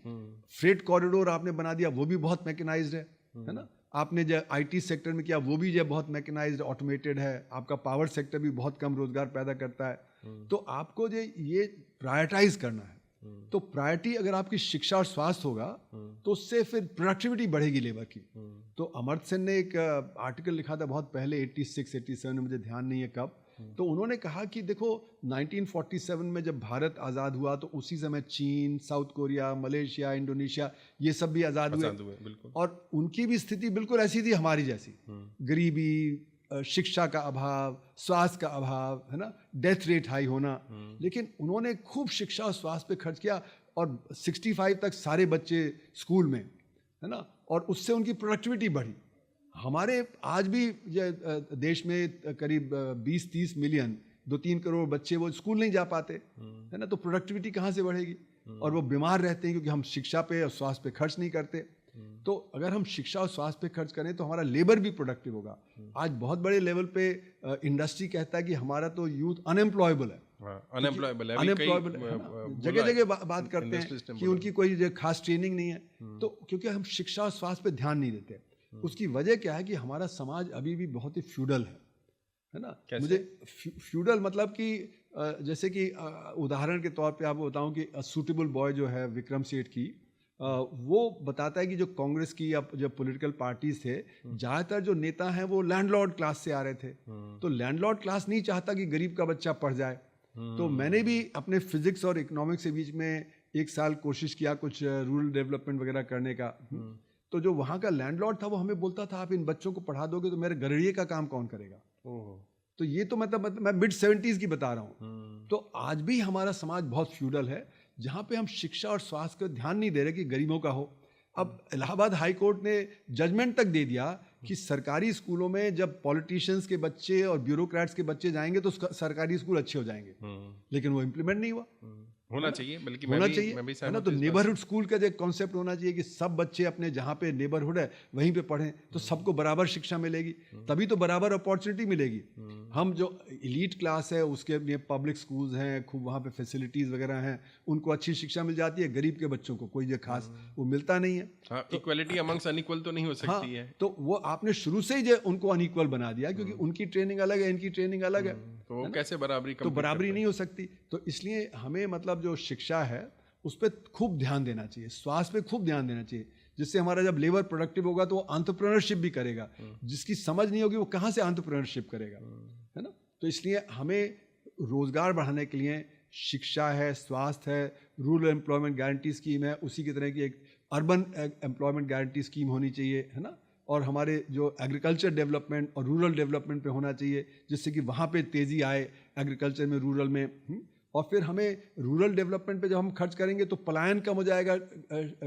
फ्रेट कॉरिडोर आपने बना दिया, वो भी बहुत मैकेनाइज्ड है ना। आपने जो आईटी सेक्टर में किया वो भी जो बहुत मैकेनाइज्ड ऑटोमेटेड है। आपका पावर सेक्टर भी बहुत कम रोजगार पैदा करता है। तो आपको जो ये प्रायोरिटाइज करना है, तो प्रायोरिटी अगर आपकी शिक्षा और स्वास्थ्य होगा तो उससे फिर प्रोडक्टिविटी बढ़ेगी लेबर की। तो अमर्त्य सेन ने एक आर्टिकल लिखा था बहुत पहले, 86-87 में, मुझे ध्यान नहीं है कब, तो उन्होंने कहा कि देखो 1947 में जब भारत आज़ाद हुआ तो उसी समय चीन, साउथ कोरिया, मलेशिया, इंडोनेशिया, ये सब भी आज़ाद हुए, बिल्कुल। और उनकी भी स्थिति बिल्कुल ऐसी थी हमारी जैसी, गरीबी, शिक्षा का अभाव, स्वास्थ्य का अभाव, है ना, डेथ रेट हाई होना। लेकिन उन्होंने खूब शिक्षा और स्वास्थ्य पे खर्च किया और 65 तक सारे बच्चे स्कूल में, है ना, और उससे उनकी प्रोडक्टिविटी बढ़ी। हमारे आज भी देश में करीब 20-30 मिलियन, 2-3 करोड़ बच्चे वो स्कूल नहीं जा पाते, है ना, तो प्रोडक्टिविटी कहाँ से बढ़ेगी, और वो बीमार रहते हैं क्योंकि हम शिक्षा पे और स्वास्थ्य पे खर्च नहीं करते। तो अगर हम शिक्षा और स्वास्थ्य पे खर्च करें तो हमारा लेबर भी प्रोडक्टिव होगा। आज बहुत बड़े लेवल पे इंडस्ट्री कहता है कि हमारा तो यूथ अनएम्प्लॉयबल है, अनएम्प्लॉयबल है, जगह जगह बात करते हैं कि उनकी कोई खास ट्रेनिंग नहीं है। तो क्योंकि हम शिक्षा और स्वास्थ्य पे ध्यान नहीं देते। उसकी वजह क्या है कि हमारा समाज अभी भी बहुत ही फ्यूडल है ना। मुझे फ्यूडल मतलब कि जैसे कि उदाहरण के तौर पे आपको बताऊं कि सूटेबल बॉय जो है विक्रम सेठ की, वो बताता है कि जो कांग्रेस की या जो पॉलिटिकल पार्टीज थे, ज़्यादातर जो नेता हैं वो लैंडलॉर्ड क्लास से आ रहे थे। तो लैंडलॉर्ड क्लास नहीं चाहता कि गरीब का बच्चा पढ़ जाए। तो मैंने भी अपने फिजिक्स और इकोनॉमिक्स के बीच में 1 साल कोशिश किया कुछ रूरल डेवलपमेंट वगैरह करने का। तो जो वहाँ का लैंडलॉर्ड था वो हमें बोलता था आप इन बच्चों को पढ़ा दोगे तो मेरे गड़रिये का काम कौन करेगा। तो ये तो मतलब मैं मिड 70s की बता रहा हूँ। तो आज भी हमारा समाज बहुत फ्यूडल है जहाँ पे हम शिक्षा और स्वास्थ्य का ध्यान नहीं दे रहे कि गरीबों का हो। अब इलाहाबाद हाई कोर्ट ने जजमेंट तक दे दिया कि सरकारी स्कूलों में जब पॉलिटिशियंस के बच्चे और ब्यूरोक्रेट्स के बच्चे जाएंगे तो सरकारी स्कूल अच्छे हो जाएंगे, लेकिन वो इम्प्लीमेंट नहीं हुआ। होना चाहिए, बल्कि होना चाहिए, है ना। तो नेबरहुड स्कूल का जो कॉन्सेप्ट होना चाहिए कि सब बच्चे अपने जहाँ पे नेबरहुड है वहीं पे पढ़ें, तो सबको बराबर शिक्षा मिलेगी, तभी तो बराबर अपॉर्चुनिटी मिलेगी। हम जो इलीट क्लास है उसके लिए पब्लिक स्कूल्स हैं, खूब वहाँ पे फैसिलिटीज़ वगैरह हैं, उनको अच्छी शिक्षा मिल जाती है। गरीब के बच्चों को कोई जो खास वो मिलता नहीं है। इक्वलिटी अमंग्स अनइक्वल तो नहीं हो सकती है। तो वो आपने शुरू से ही जो उनको अनइक्वल बना दिया, क्योंकि उनकी ट्रेनिंग अलग है, इनकी ट्रेनिंग अलग है, तो वो कैसे बराबरी, तो बराबरी नहीं हो सकती। तो इसलिए हमें मतलब जो शिक्षा है उस पर खूब ध्यान देना चाहिए, स्वास्थ्य पे खूब ध्यान देना चाहिए, जिससे हमारा जब लेबर प्रोडक्टिव होगा तो वो एंटरप्रेन्योरशिप भी करेगा। जिसकी समझ नहीं होगी वो कहाँ से एंटरप्रेन्योरशिप करेगा, है ना। तो इसलिए हमें रोजगार बढ़ाने के लिए शिक्षा है, स्वास्थ्य है, रूरल एम्प्लॉयमेंट गारंटी स्कीम है, उसी की तरह की एक अर्बन एम्प्लॉयमेंट गारंटी स्कीम होनी चाहिए, है ना। और हमारे जो एग्रीकल्चर डेवलपमेंट और रूरल डेवलपमेंट पे होना चाहिए, जिससे कि वहाँ पे तेज़ी आए एग्रीकल्चर में, रूरल में। और फिर हमें रूरल डेवलपमेंट पे जब हम खर्च करेंगे तो पलायन कम हो जाएगा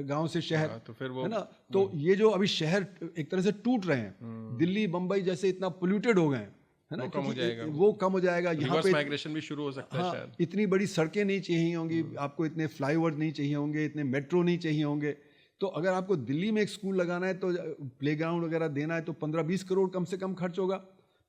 गांव से शहर, तो फिर वो, है ना। तो ये जो अभी शहर एक तरह से टूट रहे हैं, दिल्ली बम्बई जैसे इतना पोल्यूटेड हो गए हैं, है ना, वो कम हो जाएगा। यहाँ पे माइग्रेशन भी शुरू हो सकता है शायद। इतनी बड़ी सड़कें नहीं चाहिए होंगी आपको, इतने फ्लाईओवर नहीं चाहिए होंगे, इतने मेट्रो नहीं चाहिए होंगे। तो अगर आपको दिल्ली में एक स्कूल लगाना है तो प्लेग्राउंड वगैरह देना है तो 15-20 करोड़ कम से कम खर्च होगा।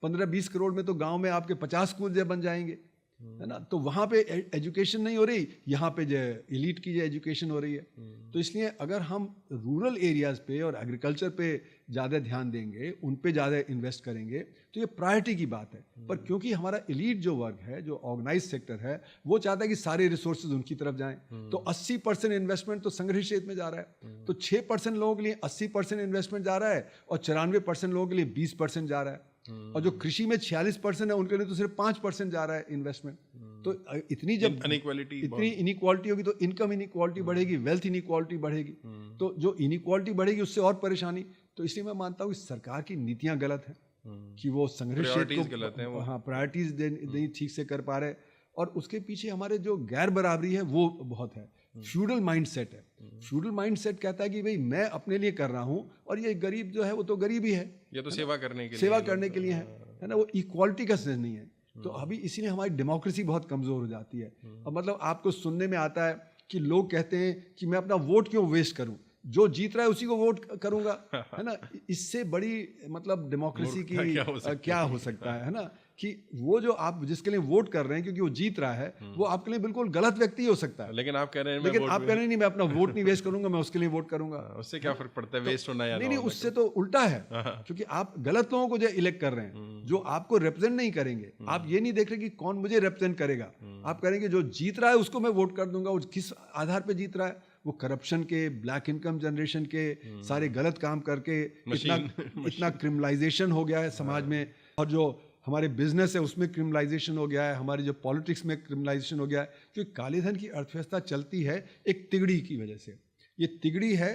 15-20 करोड़ में तो गांव में आपके 50 स्कूल जो बन जाएंगे, है ना। तो वहाँ पे एजुकेशन नहीं हो रही, यहाँ पे जो एलीट की जो एजुकेशन हो रही है। तो इसलिए अगर हम रूरल एरियाज पे और एग्रीकल्चर पे ज़्यादा ध्यान देंगे, उन पे ज़्यादा इन्वेस्ट करेंगे, तो ये प्रायोरिटी की बात है। पर क्योंकि हमारा एलीट जो वर्ग है, जो ऑर्गेनाइज सेक्टर है, वो चाहता है कि सारे रिसोर्सेज उनकी तरफ जाएं, तो 80% इन्वेस्टमेंट तो संग्रहित क्षेत्र में जा रहा है। तो 6% लोगों के लिए 80% इन्वेस्टमेंट जा रहा है और 94% लोगों के लिए 20% जा रहा है। और जो कृषि में 46% है, उनके लिए तो सिर्फ 5% जा रहा है इन्वेस्टमेंट। तो इतनी जब इतनी इनइक्वालिटी होगी तो इनकम इनइक्वालिटी बढ़ेगी, वेल्थ इनइक्वालिटी बढ़ेगी। तो जो इनइक्वालिटी बढ़ेगी उससे और परेशानी। तो इसलिए मैं मानता हूँ कि सरकार की नीतियां गलत हैं कि वो संग्रहित क्षेत्र को प्रायोरिटीज नहीं ठीक से कर पा रहे, और उसके पीछे हमारे जो गैर बराबरी है वो बहुत है। फ्यूडल माइंडसेट है। फ्यूडल माइंडसेट कहता है कि भाई मैं अपने लिए कर रहा हूँ और ये गरीब जो है वो तो गरीब ही है, ये तो सेवा करने के लिए है ना। वो इक्वालिटी का सेंस नहीं है। तो अभी इसीलिए हमारी डेमोक्रेसी बहुत कमजोर हो जाती है। अब मतलब आपको सुनने में आता है कि लोग कहते हैं कि मैं अपना वोट क्यों वेस्ट करूं, जो जीत रहा है उसी को वोट करूंगा, है ना। इससे बड़ी मतलब डेमोक्रेसी की क्या हो सकता है ना, कि वो जो आप जिसके लिए वोट कर रहे हैं क्योंकि वो जीत रहा है, वो आपके लिए बिल्कुल गलत व्यक्ति हो सकता है। लेकिन आप कह रहे हैं नहीं मैं अपना वोट नहीं वेस्ट करूंगा, मैं उसके लिए वोट करूंगा। उससे क्या फर्क पड़ता है वेस्ट होना या नहीं, उससे तो उल्टा है, क्योंकि आप गलत लोगों को जो इलेक्ट कर रहे हैं, जो आपको रिप्रेजेंट नहीं करेंगे। आप ये नहीं देख रहे कि कौन मुझे रिप्रेजेंट करेगा, आप करेंगे जो जीत रहा है उसको मैं वोट कर दूंगा। किस आधार पर जीत रहा है? वो करप्शन के, ब्लैक इनकम जनरेशन के, सारे गलत काम करके इतना क्रिमिनलाइजेशन हो गया है समाज में, और जो हमारे बिजनेस है उसमें क्रिमिनलाइजेशन हो गया है, हमारी जो पॉलिटिक्स में क्रिमिनलाइजेशन हो गया है। क्योंकि काले धन की अर्थव्यवस्था चलती है एक तिगड़ी की वजह से। ये तिगड़ी है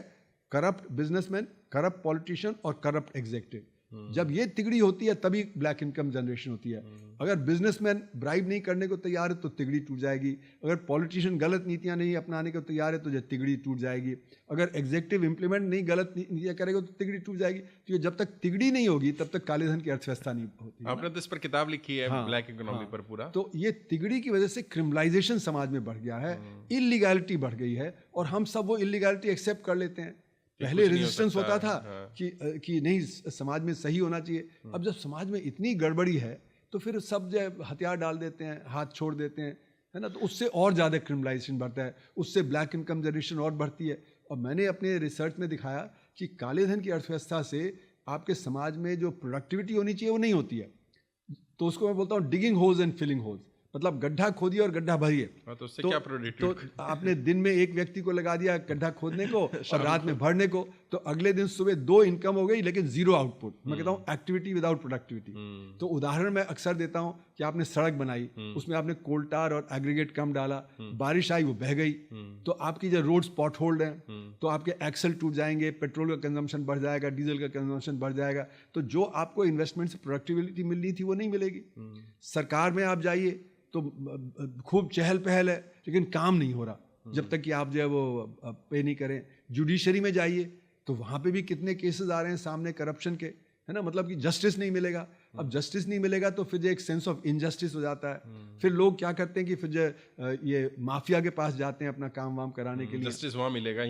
करप्ट बिजनेसमैन, करप्ट पॉलिटिशियन और करप्ट एग्जीक्यूटिव। जब ये तिगड़ी होती है तभी ब्लैक इनकम जनरेशन होती है। अगर बिजनेसमैन ब्राइब नहीं करने को तैयार है तो तिगड़ी टूट जाएगी। अगर पॉलिटिशियन गलत नीतियां नहीं अपनाने को तैयार है तो ये तिगड़ी टूट जाएगी। अगर एग्जीक्यूटिव इंप्लीमेंट नहीं गलत नीतियां करेगा तो तिगड़ी टूट जाएगी। तो जब तक तिगड़ी नहीं होगी तब तक काले धन की अर्थव्यवस्था नहीं होती। आपने तो इस पर किताब लिखी है, ब्लैक इकोनॉमी पर पूरा। तो ये तिगड़ी की वजह से क्रिमिनलाइजेशन समाज में बढ़ गया है, इलीगैलिटी बढ़ गई है, और हम सब वो इलीगैलिटी एक्सेप्ट कर लेते हैं। पहले रेजिस्टेंस होता था कि नहीं समाज में सही होना चाहिए। अब जब समाज में इतनी गड़बड़ी है तो फिर सब जो हथियार डाल देते हैं, हाथ छोड़ देते हैं, है ना। तो उससे और ज़्यादा क्रिमिनलाइजेशन बढ़ता है, उससे ब्लैक इनकम जनरेशन और बढ़ती है। और मैंने अपने रिसर्च में दिखाया कि काले धन की अर्थव्यवस्था से आपके समाज में जो प्रोडक्टिविटी होनी चाहिए वो नहीं होती है। तो उसको मैं बोलता हूँ digging holes and filling holes, मतलब गड्ढा खोदिए और गड्ढा भरिए। तो उससे क्या प्रोडक्टिविटी? तो आपने दिन में एक व्यक्ति को लगा दिया गड्ढा खोदने को और रात में भरने को, तो अगले दिन सुबह 2 इनकम हो गई लेकिन 0 आउटपुट। मैं कहता हूँ एक्टिविटी विदाउट प्रोडक्टिविटी। तो उदाहरण मैं अक्सर देता हूँ कि आपने सड़क बनाई, उसमें आपने कोल टार और एग्रीगेट कम डाला, बारिश आई वो बह गई, तो आपकी जो रोड स्पॉट होल्ड है तो आपके एक्सल टूट जाएंगे, पेट्रोल का कंजम्पशन बढ़ जाएगा, डीजल का कंजम्पशन बढ़ जाएगा। तो जो आपको इन्वेस्टमेंट से प्रोडक्टिविटी मिलनी थी वो नहीं मिलेगी। सरकार में आप जाइए तो खूब चहल पहल है लेकिन काम नहीं हो रहा जब तक कि आप जो है वो पे नहीं करें। जुडिशरी में जाइए तो वहाँ पे भी कितने केसेस आ रहे हैं सामने करप्शन के, है ना। मतलब कि जस्टिस नहीं मिलेगा। अब जस्टिस नहीं मिलेगा तो फिर जो एक सेंस ऑफ इनजस्टिस हो जाता है। फिर लोग क्या करते हैं कि फिर जो ये माफिया के पास जाते हैं अपना काम वाम कराने के लिए। जस्टिस वहाँ मिलेगा,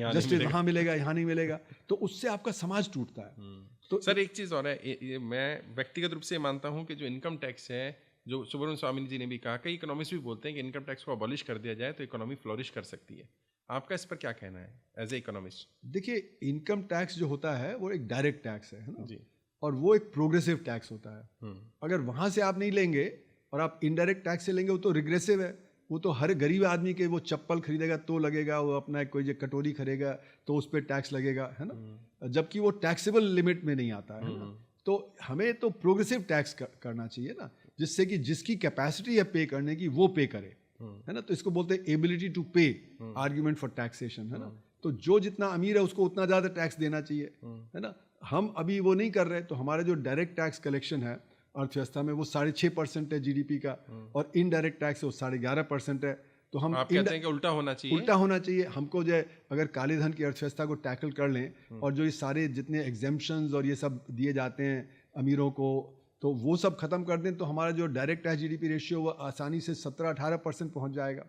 यहाँ नहीं मिलेगा, तो उससे आपका समाज टूटता है। तो सर एक चीज़ और है, मैं व्यक्तिगत रूप से मानता हूँ कि जो इनकम टैक्स है, जो सुब्रमण्यम स्वामी जी ने भी कहा, कई इकोनॉमिस्ट भी बोलते हैं कि इनकम टैक्स को अबॉलिश कर दिया जाए तो इकोनॉमी फ्लोरिश कर सकती है। आपका इस पर क्या कहना है एज ए इकोनॉमिस्ट? देखिए, इनकम टैक्स जो होता है वो एक डायरेक्ट टैक्स है ना जी, और वो एक प्रोग्रेसिव टैक्स होता है। अगर वहाँ से आप नहीं लेंगे और आप इनडायरेक्ट टैक्स से लेंगे वो तो रिग्रेसिव है। वो तो हर गरीब आदमी के, वो चप्पल खरीदेगा तो लगेगा, वो अपना कोई जो कटोरी खरीदेगा तो उस पर टैक्स लगेगा, है ना, जबकि वो टैक्सेबल लिमिट में नहीं आता है ना। तो हमें तो प्रोग्रेसिव टैक्स करना चाहिए ना, जिससे कि जिसकी कैपेसिटी है पे करने की वो पे करे, है ना। तो इसको बोलते हैं एबिलिटी टू पे, आर्ग्यूमेंट फॉर टैक्सेशन, है ना। तो जो जितना अमीर है उसको उतना ज़्यादा टैक्स देना चाहिए, है ना। हम अभी वो नहीं कर रहे, तो हमारा जो डायरेक्ट टैक्स कलेक्शन है अर्थव्यवस्था में वो 6.5% है जीडीपी का, और इनडायरेक्ट टैक्स वो 11.5% है। तो हम आप कहते हैं कि उल्टा होना चाहिए। हमको जो है अगर काले धन की अर्थव्यवस्था को टैकल कर लें और जो ये सारे जितने एग्जेम्पशंस और ये सब दिए जाते हैं अमीरों को, तो वो सब खत्म कर दें, तो हमारा जो डायरेक्ट टैक्स जीडीपी रेशियो वो आसानी से 17-18% पहुंच जाएगा।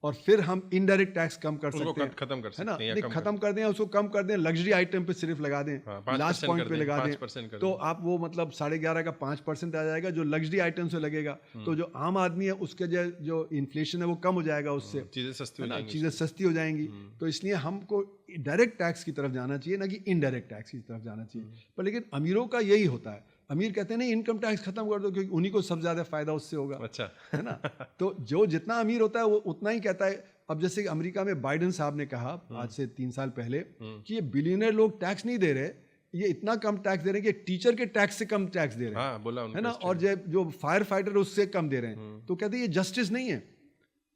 और फिर हम इनडायरेक्ट टैक्स कम कर उसको सकते हैं, खत्म कर है ना? सकते हैं या नहीं, कम खत्म कर दें, उसको कम कर दें, लग्जरी आइटम पे सिर्फ लगा दें, 5% लास्ट पॉइंट कर पे दें, लगा 5% दें, कर तो आप वो मतलब 11.5 का 5% आ जाएगा जो लग्जरी आइटम से लगेगा। तो जो आम आदमी है उसके जो इन्फ्लेशन है वो कम हो जाएगा उससे, चीजें सस्ती हो जाएंगी। चीज़ें सस्ती हो जाएंगी। तो इसलिए हमको डायरेक्ट टैक्स की तरफ जाना चाहिए, ना कि इनडायरेक्ट टैक्स की तरफ जाना चाहिए। पर लेकिन अमीरों का यही होता है, अमीर कहते हैं नहीं इनकम टैक्स खत्म कर दो क्योंकि उन्हीं को सबसे ज्यादा फायदा उससे होगा। अच्छा है ना? तो जो जितना अमीर होता है वो उतना ही कहता है। अब जैसे कि अमेरिका में बाइडेन साहब ने कहा आज से 3 साल पहले कि ये बिलियनर लोग टैक्स नहीं दे रहे, ये इतना कम टैक्स दे रहे हैं कि टीचर के टैक्स से कम टैक्स दे रहे हैं। हाँ, बोला है ना? और जो फायर फाइटर उससे कम दे रहे हैं। तो कहते हैं ये जस्टिस नहीं है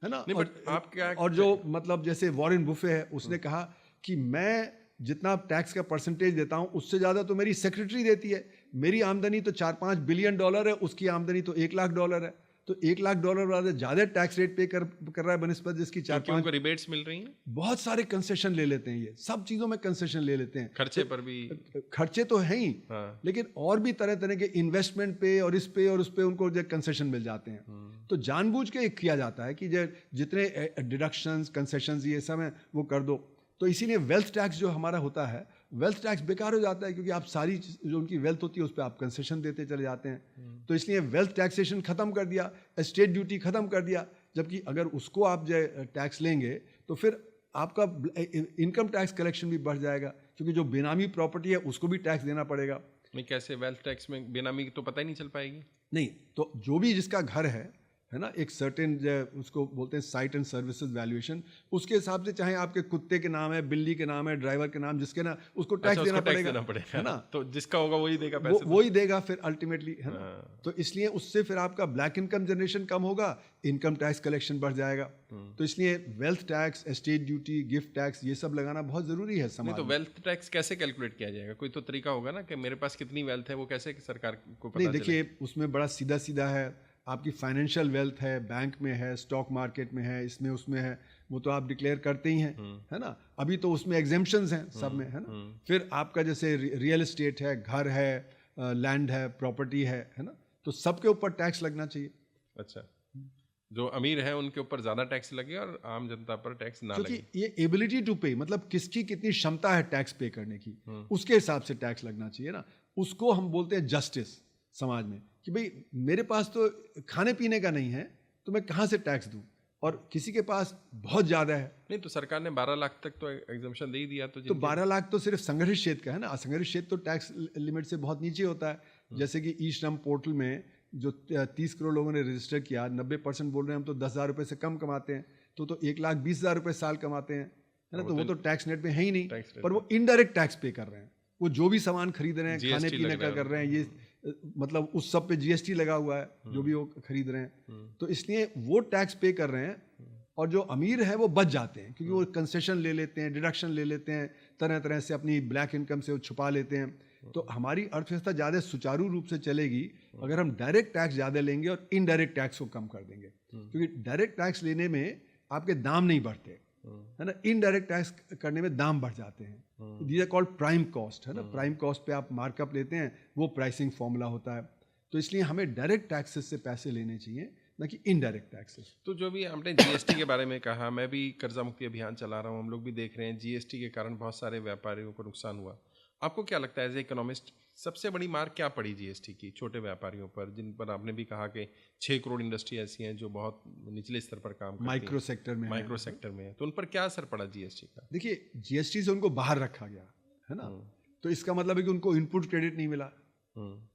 ना? नहीं, बट आप क्या और जो मतलब जैसे वॉरेन बुफे है उसने कहा कि मैं जितना टैक्स का परसेंटेज देता हूं उससे ज्यादा तो मेरी सेक्रेटरी देती है, मेरी आमदनी तो $4-5 बिलियन है, उसकी आमदनी तो $1 लाख है, तो $1 लाख वाला ज्यादा टैक्स रेट पे कर रहा है बनस्पत जिसकी 4-5 रिबेट्स मिल रही हैं, बहुत सारे कंसेशन ले लेते हैं, ये सब चीजों में कंसेशन ले लेते हैं, खर्चे पर भी खर्चे तो हैं ही। हाँ। लेकिन और भी तरह तरह के इन्वेस्टमेंट पे और इस पे और उस पे उनको जो कंसेशन मिल जाते हैं। तो जानबूझ के किया जाता है कि जो जितने डिडक्शंस कंसेशंस ये सब हैं वो कर दो। तो इसीलिए वेल्थ टैक्स जो हमारा होता है, वेल्थ टैक्स बेकार हो जाता है क्योंकि आप सारी जो उनकी वेल्थ होती है उस पर आप कंसेशन देते चले जाते हैं। तो इसलिए वेल्थ टैक्सेशन खत्म कर दिया, एस्टेट ड्यूटी खत्म कर दिया। जबकि अगर उसको आप जो टैक्स लेंगे तो फिर आपका इनकम टैक्स कलेक्शन भी बढ़ जाएगा क्योंकि जो बेनामी प्रॉपर्टी है उसको भी टैक्स देना पड़ेगा। नहीं, कैसे वेल्थ टैक्स में बेनामी तो पता ही नहीं चल पाएगी। नहीं, तो जो भी जिसका घर है ना, एक सर्टेन उसको बोलते हैं साइट एंड सर्विसेज वैल्यूएशन, उसके हिसाब से चाहे आपके कुत्ते के नाम है, बिल्ली के नाम है, ड्राइवर के नाम जिसके ना उसको टैक्स देना पड़ेगा, है ना? तो जिसका होगा वही देगा पैसे, वही देगा फिर अल्टीमेटली, है ना? तो इसलिए उससे फिर आपका ब्लैक इनकम जनरेशन कम होगा, इनकम टैक्स कलेक्शन बढ़ जाएगा। तो इसलिए wealth tax, estate duty, gift tax ये सब लगाना बहुत जरूरी है समाज में। तो वेल्थ टैक्स कैसे कैलकुलेट किया जाएगा? कोई तो तरीका होगा ना कि मेरे पास कितनी वेल्थ है, वो कैसे सरकार को पता नहीं, देखिए उसमें बड़ा सीधा सीधा है। आपकी फाइनेंशियल वेल्थ है, बैंक में है, स्टॉक मार्केट में है, इसमें उसमें है, वो तो आप डिक्लेयर करते ही हैं, है ना? अभी तो उसमें एग्जेम्पशंस हैं सब में, है ना? फिर आपका जैसे रियल एस्टेट है, घर है, लैंड है, प्रॉपर्टी है ना? तो सबके ऊपर टैक्स लगना चाहिए। अच्छा, जो अमीर है उनके ऊपर ज्यादा टैक्स लगे और आम जनता पर टैक्स ना लगे। क्योंकि ये एबिलिटी टू पे, मतलब किसकी कितनी क्षमता है टैक्स पे करने की, उसके हिसाब से टैक्स लगना चाहिए ना। उसको हम बोलते हैं जस्टिस समाज में, कि भाई मेरे पास तो खाने पीने का नहीं है तो मैं कहाँ से टैक्स दूं, और किसी के पास बहुत ज़्यादा है। नहीं, तो सरकार ने 12 लाख तक तो एग्जम्पशन दे ही दिया। तो 12 लाख तो सिर्फ संगठित क्षेत्र का है ना, असंगठित क्षेत्र तो टैक्स लिमिट से बहुत नीचे होता है। जैसे कि ई श्रम पोर्टल में जो 30 करोड़ लोगों ने रजिस्टर किया, 90% बोल रहे हैं हम तो 10,000 रुपये से कम कमाते हैं, तो 1,20,000 रुपये साल कमाते हैं, है ना? तो वो तो टैक्स नेट में है ही नहीं, पर वो इनडायरेक्ट टैक्स पे कर रहे हैं। वो जो भी सामान खरीद रहे हैं, खाने पीने का कर रहे हैं, ये मतलब उस सब पे जीएसटी लगा हुआ है जो भी वो खरीद रहे हैं, तो इसलिए वो टैक्स पे कर रहे हैं। और जो अमीर है वो बच जाते हैं क्योंकि वो कंसेशन ले लेते हैं, डिडक्शन ले लेते हैं, तरह तरह से अपनी ब्लैक इनकम से वो छुपा लेते हैं। तो हमारी अर्थव्यवस्था ज़्यादा सुचारू रूप से चलेगी अगर हम डायरेक्ट टैक्स ज़्यादा लेंगे और इनडायरेक्ट टैक्स को कम कर देंगे, क्योंकि डायरेक्ट टैक्स लेने में आपके दाम नहीं बढ़ते, है ना? इनडायरेक्ट टैक्स करने में दाम बढ़ जाते हैं। These are called prime cost, है ना? प्राइम कॉस्ट पे आप मार्कअप लेते हैं, वो प्राइसिंग फॉर्मूला होता है। तो इसलिए हमें डायरेक्ट टैक्सेस से पैसे लेने चाहिए, ना कि इनडायरेक्ट टैक्सेस। तो जो भी आपने जीएसटी के बारे में कहा, मैं भी कर्जा मुक्ति अभियान चला रहा हूँ, हम लोग भी देख रहे हैं जीएसटी के कारण बहुत सारे व्यापारियों को नुकसान हुआ। आपको क्या लगता है एज ए इकोनॉमिस्ट, सबसे बड़ी मार क्या पड़ी जीएसटी की छोटे व्यापारियों पर, जिन पर आपने भी कहा कि 6 करोड़ इंडस्ट्री ऐसी हैं जो बहुत निचले स्तर पर काम करती हैं, माइक्रो सेक्टर में है, तो उन पर क्या असर पड़ा जीएसटी का? देखिए, जीएसटी से उनको बाहर रखा गया, है ना? तो इसका मतलब है कि उनको इनपुट क्रेडिट नहीं मिला।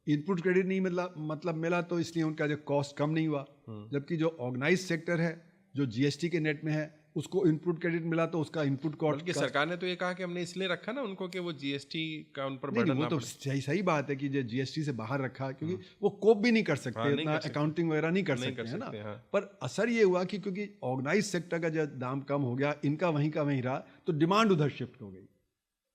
इनपुट क्रेडिट नहीं मिला तो इसलिए उनका जो कॉस्ट कम नहीं हुआ। जबकि जो ऑर्गेनाइज सेक्टर है जो जीएसटी के नेट में है, उसको इनपुट क्रेडिट मिला तो उसका इनपुट कॉस्ट। बल्कि सरकार ने तो ये कहा कि हमने इसलिए रखा ना उनको कि वो जीएसटी का उन पर बर्डन ना पड़े। वो तो सही बात है कि जो जीएसटी से बाहर रखा, क्योंकि वो कोप भी नहीं कर सकते, इतना अकाउंटिंग वगैरह नहीं कर सकते, है ना? पर असर ये हुआ कि क्योंकि ऑर्गेनाइज सेक्टर का जो दाम कम हो गया, इनका वहीं का वहीं रहा, तो डिमांड उधर शिफ्ट हो गई।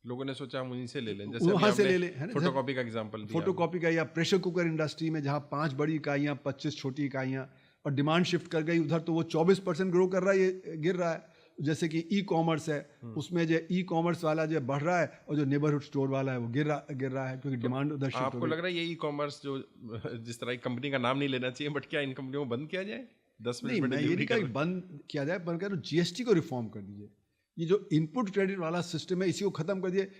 लोगों ने सोचा हम उन्हीं से ले लें, जैसे वहां से ले लें, है ना? फोटोकॉपी का एग्जांपल दिया, फोटोकॉपी का, या प्रेशर कुकर इंडस्ट्री में जहां 5 बड़ी इकाइयां, 25 छोटी इकाइयां, और डिमांड शिफ्ट कर गई उधर, तो वो 24% ग्रो कर रहा है, ये गिर रहा है। जैसे कि ई कॉमर्स है, उसमें जो ई कॉमर्स वाला जो बढ़ रहा है और जो नेबरहुड स्टोर वाला है वो गिर रहा है, क्योंकि डिमांड उधर शिफ्ट हो गई। आपको लग रहा है ये ई कॉमर्स जो, जिस तरह की कंपनी का नाम नहीं लेना चाहिए, बट क्या इन कंपनियों को बंद किया जाए? 10 नहीं, मिनट में मैं ये डिलीवरी नहीं कहा कि बंद किया जाए, पर कह रहा हूं जीएसटी को रिफॉर्म कर दीजिए। ये जो इनपुट क्रेडिट वाला सिस्टम है इसी को खत्म कर दिए।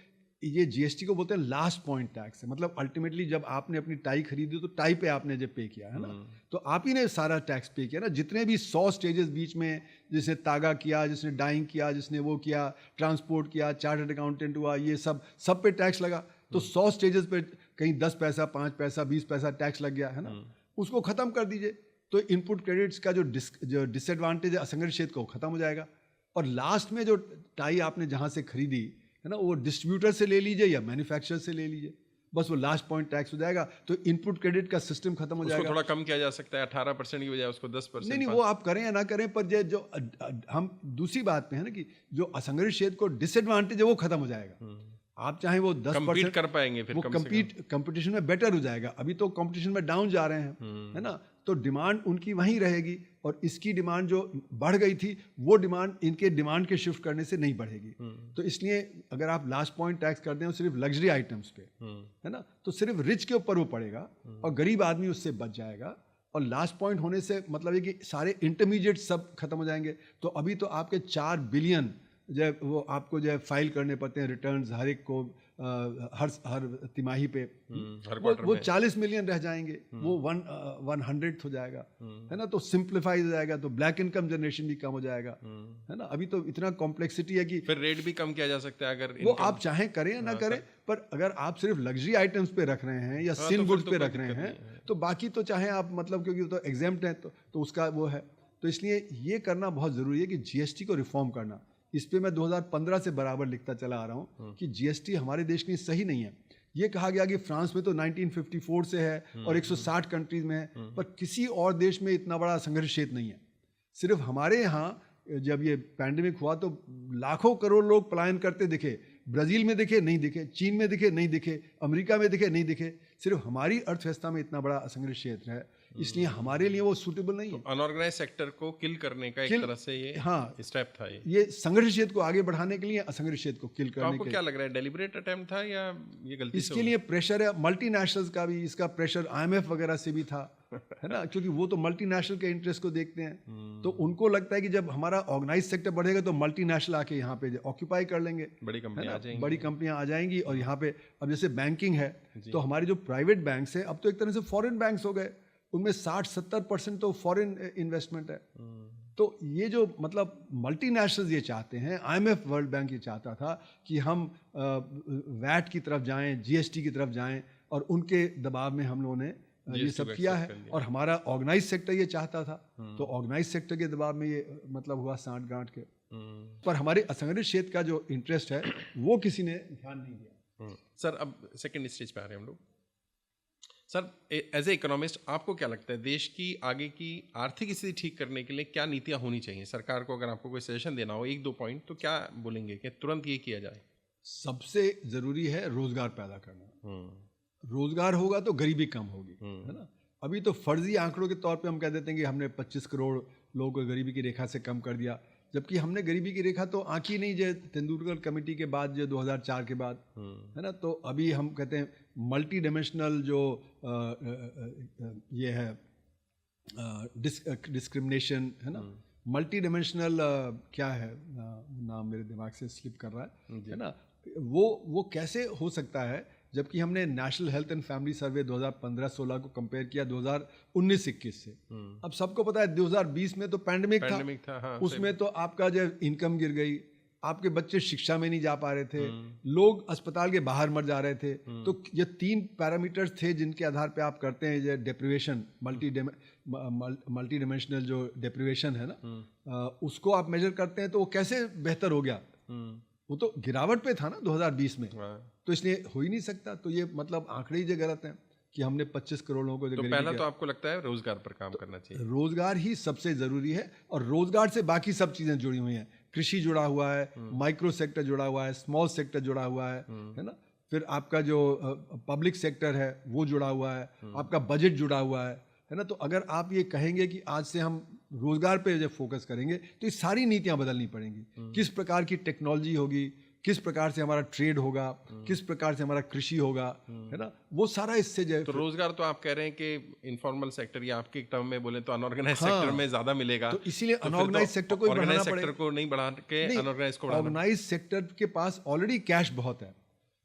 ये जीएसटी को बोलते हैं लास्ट पॉइंट टैक्स है, मतलब अल्टीमेटली जब आपने अपनी टाई खरीदी तो टाई पे आपने जब पे किया है ना, तो आप ही ने सारा टैक्स पे किया ना। जितने भी 100 स्टेजेस बीच में, जिसने तागा किया, जिसने डाइंग किया, जिसने वो किया, ट्रांसपोर्ट किया, चार्टर्ड अकाउंटेंट हुआ, ये सब पे टैक्स लगा। तो 100 स्टेजेस पे कहीं 10 पैसा, 5 पैसा, 20 पैसा टैक्स लग गया है ना, उसको खत्म कर दीजिए। तो इनपुट क्रेडिट्स का जो डिसएडवांटेज है असंगठित क्षेत्र को खत्म हो जाएगा। और लास्ट में जो टाई आपने जहां से खरीदी है ना, वो डिस्ट्रीब्यूटर से ले लीजिए या मैन्युफैक्चरर से ले लीजिए, बस वो लास्ट पॉइंट टैक्स हो जाएगा। तो इनपुट क्रेडिट का सिस्टम खत्म हो जाएगा। थोड़ा कम किया जा सकता है, 18% की बजाय उसको 10%। नहीं, वो आप करें या ना करें, पर जो हम दूसरी बात पे है ना कि जो असंगठित क्षेत्र को डिसएडवांटेज है वो खत्म हो जाएगा। आप चाहे वो 10% कर पाएंगे, फिर वो कंपटीशन में बेटर हो जाएगा। अभी तो कंपटीशन में डाउन जा रहे हैं, है ना, तो डिमांड उनकी वहीं रहेगी और इसकी डिमांड जो बढ़ गई थी वो डिमांड इनके डिमांड के शिफ्ट करने से नहीं बढ़ेगी। तो इसलिए अगर आप लास्ट पॉइंट टैक्स कर दें सिर्फ लग्जरी आइटम्स पे, है ना, तो सिर्फ रिच के ऊपर वो पड़ेगा और गरीब आदमी उससे बच जाएगा। और लास्ट पॉइंट होने से मतलब है कि सारे इंटरमीडिएट सब खत्म हो जाएंगे। तो अभी तो आपके 4 बिलियन जब वो आपको जो फाइल करने पड़ते हैं रिटर्न्स हर एक को हर तिमाही पे, वो 40 मिलियन रह जाएंगे, वो 100th हो जाएगा, है ना। तो सिंप्लीफाई हो जाएगा, तो ब्लैक इनकम जनरेशन भी कम हो जाएगा, है ना। अभी तो इतना कॉम्प्लेक्सिटी है कि फिर रेट भी कम किया जा सकता है अगर वो आप चाहें करें या ना करें। पर अगर आप सिर्फ लग्जरी आइटम्स पे रख रहे हैं या सिन गुड्स पे रख रहे हैं तो बाकी तो चाहे आप मतलब क्योंकि तो एग्जेम्प्ट है तो उसका वो है। तो इसलिए ये करना बहुत ज़रूरी है कि जीएसटी को रिफॉर्म करना। इस पे मैं 2015 से बराबर लिखता चला आ रहा हूँ कि जीएसटी हमारे देश के लिए सही नहीं है। ये कहा गया कि फ्रांस में तो 1954 से है और 160 कंट्रीज में है, पर किसी और देश में इतना बड़ा संघर्ष क्षेत्र नहीं है। सिर्फ हमारे यहाँ जब ये पैंडेमिक हुआ तो लाखों करोड़ लोग पलायन करते दिखे। ब्राज़ील में दिखे नहीं दिखे, चीन में दिखे नहीं दिखे, अमेरिका में दिखे नहीं दिखे। सिर्फ हमारी अर्थव्यवस्था में इतना बड़ा असंगठित क्षेत्र है, इसलिए हमारे लिए वो सूटेबल नहीं है। अनऑर्गेनाइज सेक्टर को किल करने का एक तरह से ये स्टेप था। ये संगठित क्षेत्र को आगे बढ़ाने के लिए असंगठित क्षेत्र को किल करने आपको क्या लग रहा है, डेलिब्रेट अटेम्प्ट था या ये गलती से? इसके लिए प्रेशर है मल्टीनेशनल्स का भी, इसका प्रेशर IMF वगैरह से भी था, है ना, क्योंकि वो तो मल्टीनेशनल के इंटरेस्ट को देखते हैं। तो उनको लगता है कि जब हमारा ऑर्गेनाइज सेक्टर बढ़ेगा तो मल्टीनेशनल आके यहाँ पे ऑक्यूपाई कर लेंगे, बड़ी कंपनियां आ जाएंगी और यहाँ पे अब जैसे बैंकिंग है तो हमारी जो प्राइवेट बैंक्स है अब तो एक तरह से फॉरेन बैंक्स हो गए, उनमें 60-70% तो फॉरेन इन्वेस्टमेंट है। तो ये जो मतलब मल्टीनेशनल्स ये चाहते हैं, IMF वर्ल्ड बैंक ये चाहता था कि हम वैट की तरफ जाएं, GST की तरफ जाएं और उनके दबाव में हम लोगों ने ये सब किया है। और हमारा ऑर्गेनाइज सेक्टर ये चाहता था, तो ऑर्गेनाइज सेक्टर के दबाव में ये मतलब हुआ सांठ गांठ के। पर हमारे असंगठित क्षेत्र का जो इंटरेस्ट है वो किसी ने ध्यान नहीं दिया। सर अब सेकंड स्टेज पे आ रहे हैं हम लोग। सर एज ए इकोनॉमिस्ट आपको क्या लगता है देश की आगे की आर्थिक स्थिति ठीक करने के लिए क्या नीतियां होनी चाहिए सरकार को? अगर आपको कोई सजेशन देना हो 1-2 पॉइंट तो क्या बोलेंगे कि तुरंत ये किया जाए? सबसे जरूरी है रोजगार पैदा करना। रोजगार होगा तो गरीबी कम होगी, है ना। अभी तो फर्जी आंकड़ों के तौर पे हम कह देते हैं कि हमने 25 करोड़ लोगों को गरीबी की रेखा से कम कर दिया, जबकि हमने गरीबी की रेखा तो आंकी नहीं जो तेंदुलकर कमेटी के बाद, जो 2004 के बाद, है ना। तो अभी हम कहते हैं मल्टी डायमेंशनल जो ये है डिस्क्रिमिनेशन, है ना, मल्टी डायमेंशनल क्या है नाम मेरे दिमाग से स्लिप कर रहा है ना, वो कैसे हो सकता है जबकि हमने नेशनल हेल्थ एंड फैमिली सर्वे 2015-16 को कंपेयर किया 2019-21 से। अब सबको पता है 2020 में तो पैंडेमिक था, हाँ, उसमें तो आपका जो इनकम गिर गई, आपके बच्चे शिक्षा में नहीं जा पा रहे थे, लोग अस्पताल के बाहर मर जा रहे थे। तो ये 3 पैरामीटर्स थे जिनके आधार पे आप करते हैं ये डेप्रिवेशन, मल्टी डिमेंशनल जो डेप्रिवेशन है ना, उसको आप मेजर करते हैं तो वो कैसे बेहतर हो गया? वो तो गिरावट पे था ना 2020 में, तो इसलिए हो ही नहीं सकता। तो ये मतलब आंकड़े ही जो गलत हैं कि हमने 25 करोड़ लोगों को। तो पहला तो आपको लगता है रोजगार पर काम करना चाहिए? रोजगार ही सबसे जरूरी है और रोजगार से बाकी सब चीजें जुड़ी हुई हैं। कृषि जुड़ा हुआ है, माइक्रो सेक्टर जुड़ा हुआ है, स्मॉल सेक्टर जुड़ा हुआ है ना, फिर आपका जो पब्लिक सेक्टर है वो जुड़ा हुआ है, आपका बजट जुड़ा हुआ है ना। तो अगर आप ये कहेंगे कि आज से हम रोजगार पे जब फोकस करेंगे तो ये सारी नीतियां बदलनी पड़ेंगी। किस प्रकार की टेक्नोलॉजी होगी, किस प्रकार से हमारा ट्रेड होगा, किस प्रकार से हमारा कृषि होगा, है ना, वो सारा इससे जो है। तो रोजगार तो आप कह रहे हैं कि इनफॉर्मल सेक्टर या आपके टर्म में बोले तो अनऑर्गेनाइज सेक्टर में ज्यादा मिलेगा, तो इसीलिए फिर अनऑर्गेनाइज सेक्टर को ऑर्गेनाइज बढ़ाना सेक्टर पड़ेगा। को नहीं बढ़ा के अनऑर्गेनाइज को बढ़ाना। ऑर्गेनाइज सेक्टर के पास ऑलरेडी कैश बहुत है।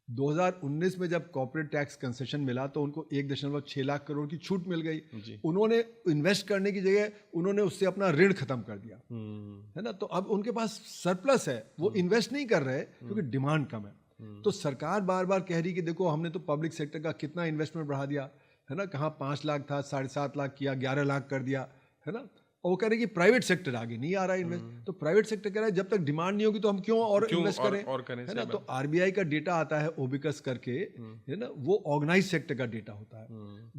2019 में जब कॉर्पोरेट टैक्स कंसेशन मिला तो उनको 1.6 लाख करोड़ की छूट मिल गई। उन्होंने इन्वेस्ट करने की जगह उन्होंने उससे अपना ऋण खत्म कर दिया, है ना। तो अब उनके पास सरप्लस है, वो इन्वेस्ट नहीं कर रहे क्योंकि डिमांड कम है। तो सरकार बार बार कह रही कि देखो हमने तो पब्लिक सेक्टर का कितना इन्वेस्टमेंट बढ़ा दिया, है ना, कहाँ 5 लाख था 7.5 लाख किया, 11 लाख कर दिया, है ना। और वो कह रहे कि प्राइवेट सेक्टर आगे नहीं आ रहा है इन्वेस्ट। तो प्राइवेट सेक्टर कह रहा है जब तक डिमांड नहीं होगी तो हम क्यों इन्वेस्ट करें, है ना। तो आरबीआई का डेटा आता है ओबिकस करके, है ना, वो ऑर्गेनाइज सेक्टर का डेटा होता है।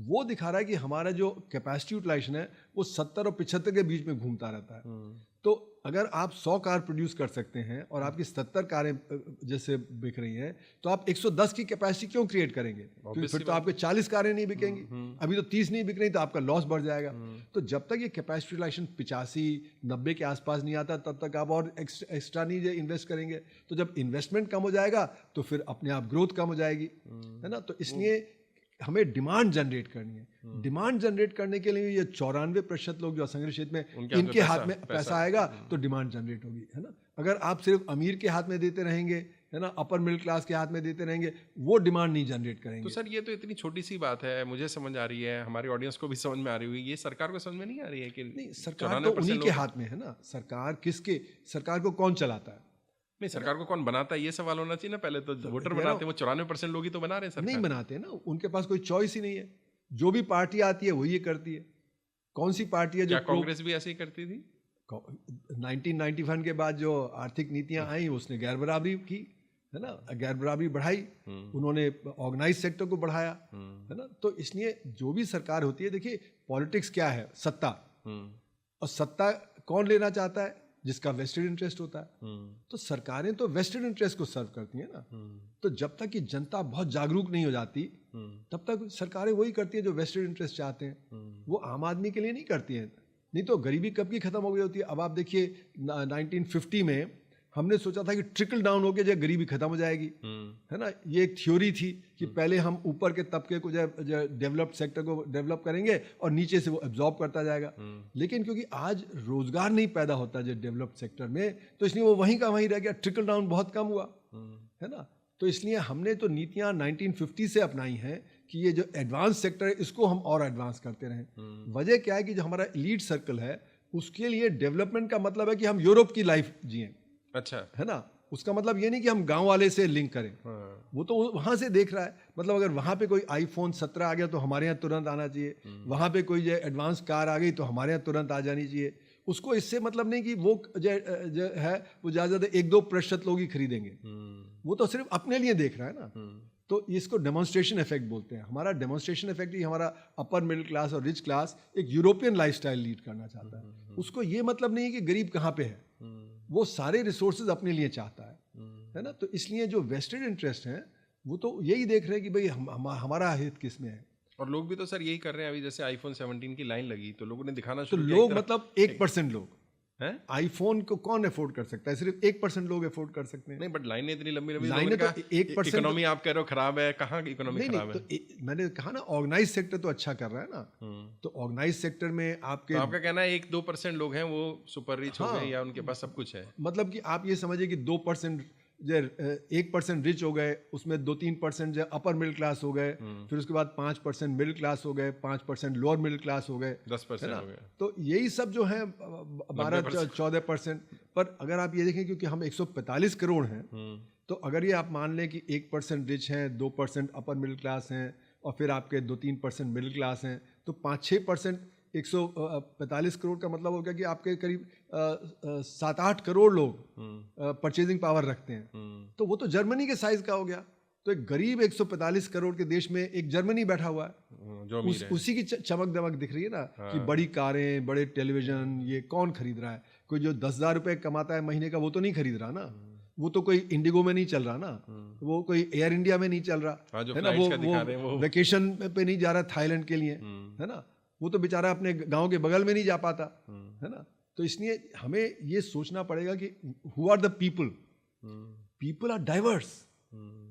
वो दिखा रहा है कि हमारा जो कैपेसिटी यूटिलाइजेशन है वो 70 और 75 के बीच में घूमता रहता है। तो अगर आप 100 कार प्रोड्यूस कर सकते हैं और आपकी 70 कारें जैसे बिक रही हैं, तो आप 110 की कैपेसिटी क्यों क्रिएट करेंगे? क्योंकि फिर तो आपके 40 कारें नहीं बिकेंगी। अभी तो 30 नहीं बिक रही तो आपका लॉस बढ़ जाएगा। तो जब तक ये कैपेसिटी यूटिलाइजेशन 85-90 के आसपास नहीं आता तब तक आप और एक्स्ट्रा नहीं इन्वेस्ट करेंगे। तो जब इन्वेस्टमेंट कम हो जाएगा तो फिर अपने आप ग्रोथ कम हो जाएगी, है ना। तो इसलिए हमें डिमांड जनरेट करनी है। डिमांड जनरेट करने के लिए ये 94% लोग जो असंगठित क्षेत्र में इनके हाथ में पैसा आएगा तो डिमांड जनरेट होगी, है ना। अगर आप सिर्फ अमीर के हाथ में देते रहेंगे, है ना, अपर मिडिल क्लास के हाथ में देते रहेंगे, वो डिमांड नहीं जनरेट करेंगे। तो सर ये तो इतनी छोटी सी बात है, मुझे समझ आ रही है, हमारी ऑडियंस को भी समझ में आ रही हुई, ये सरकार को समझ में नहीं आ रही है कि नहीं, सरकार तो उन्हीं के हाथ में है ना। सरकार को कौन चलाता है? नहीं, सरकार को कौन बनाता है ये सवाल होना चाहिए ना। पहले तो वोटर बनाते हैं, वो 94% लोग ही तो बना रहे हैं सरकार। नहीं बनाते ना, उनके पास कोई चॉइस ही नहीं है। जो भी पार्टी आती है वही ये करती है। कौन सी पार्टी है जो? कांग्रेस भी ऐसे ही करती थी। 1991 के बाद जो आर्थिक नीतियां आई उसने गैर बराबरी की, है ना, गैर बराबरी बढ़ाई, उन्होंने ऑर्गेनाइज सेक्टर को बढ़ाया, है ना। तो इसलिए जो भी सरकार होती है, देखिए पॉलिटिक्स क्या है, सत्ता, और सत्ता कौन लेना चाहता है? जिसका वेस्टेड इंटरेस्ट होता है। तो सरकारें तो वेस्टेड इंटरेस्ट को सर्व करती हैं ना। तो जब तक कि जनता बहुत जागरूक नहीं हो जाती तब तक सरकारें वही करती हैं जो वेस्टेड इंटरेस्ट चाहते हैं। वो आम आदमी के लिए नहीं करती हैं। नहीं तो गरीबी कब की खत्म हो गई होती है। अब आप देखिए 1950 में हमने सोचा था कि ट्रिकल डाउन होकर जो गरीबी खत्म हो जाएगी, है ना। ये एक थ्योरी थी कि पहले हम ऊपर के तबके को जो डेवलप्ड सेक्टर को डेवलप करेंगे और नीचे से वो एब्जॉर्ब करता जाएगा। लेकिन क्योंकि आज रोजगार नहीं पैदा होता जो डेवलप्ड सेक्टर में, तो इसलिए वो वहीं का वहीं रह गया, ट्रिकल डाउन बहुत कम हुआ, है ना। तो इसलिए हमने तो नीतियां 1950 से अपनाई हैं कि ये जो एडवांस सेक्टर है इसको हम और एडवांस करते रहें। वजह क्या है कि जो हमारा एलीट सर्कल है उसके लिए डेवलपमेंट का मतलब है कि हम यूरोप की लाइफ जिएं। अच्छा, है ना। उसका मतलब ये नहीं कि हम गांव वाले से लिंक करें। वो तो वहां से देख रहा है। मतलब अगर वहां पे कोई iPhone 17 आ गया तो हमारे यहाँ तुरंत आना चाहिए। वहां पे कोई जो एडवांस कार आ गई तो हमारे यहाँ तुरंत आ जानी चाहिए। उसको इससे मतलब नहीं कि वो जो है वो ज़्यादा 1-2% लोग ही खरीदेंगे। वो तो सिर्फ अपने लिए देख रहा है ना। तो इसको डेमोन्स्ट्रेशन इफेक्ट बोलते हैं। हमारा डेमोन्स्ट्रेशन इफेक्ट ही हमारा अपर मिडिल क्लास और रिच क्लास एक यूरोपियन लाइफस्टाइल लीड करना चाहता है। उसको ये मतलब नहीं है कि गरीब कहाँ पे है, वो सारे रिसोर्सेज अपने लिए चाहता है ना। तो इसलिए जो वेस्टेड इंटरेस्ट हैं वो तो यही देख रहे हैं कि भाई हमारा हित किस में है। और लोग भी तो सर यही कर रहे हैं। अभी जैसे iPhone 17 की लाइन लगी तो लोगों ने दिखाना तो शुरू किया। लोग मतलब 1% लोग हैं, आईफोन को कौन अफोर्ड कर सकता है? सिर्फ 1% लोग अफोर्ड कर सकते हैं। नहीं, बट लाइनें इतनी लंबी लंबी, लाइनें तो 1% इकोनॉमी आप कह रहे हो खराब है, कहाँ की इकोनॉमी खराब है? तो मैंने कहा ना ऑर्गेनाइज सेक्टर तो अच्छा कर रहा है ना। तो ऑर्गेनाइज सेक्टर में आपके तो आपका कहना है 1-2% लोग हैं वो सुपर रिच हो गए या उनके पास सब कुछ है। मतलब कि आप ये समझिए कि 2% 1% रिच हो गए, उसमें 2-3% जो अपर मिडिल क्लास हो गए, फिर उसके बाद 5% मिडिल क्लास हो गए, 5% लोअर मिडिल क्लास हो गए, 10% हो गए। तो यही सब जो है 12-14%। पर अगर आप ये देखें क्योंकि हम 145 करोड़ हैं, तो अगर ये आप मान लें कि 1% रिच हैं, 2% अपर मिडिल क्लास हैं और फिर आपके 2-3% मिडिल क्लास हैं, तो 5-6% 145 करोड़ का मतलब हो गया कि आपके करीब 7-8 करोड़ लोग परचेजिंग पावर रखते हैं। तो वो तो जर्मनी के साइज का हो गया। तो एक गरीब 145 करोड़ के देश में एक जर्मनी बैठा हुआ है, जो उसी की चमक दमक दिख रही है ना। कि बड़ी कारें, बड़े टेलीविजन, ये कौन खरीद रहा है? कोई जो 10,000 रुपये कमाता है महीने का वो तो नहीं खरीद रहा ना। वो तो कोई इंडिगो में नहीं चल रहा ना, वो कोई एयर इंडिया में नहीं चल रहा, है ना। वो वेकेशन पे नहीं जा रहा थाईलैंड के लिए, है ना। वो तो बेचारा अपने गांव के बगल में नहीं जा पाता, है ना। तो इसलिए हमें ये सोचना पड़ेगा कि who are the people, people are diverse,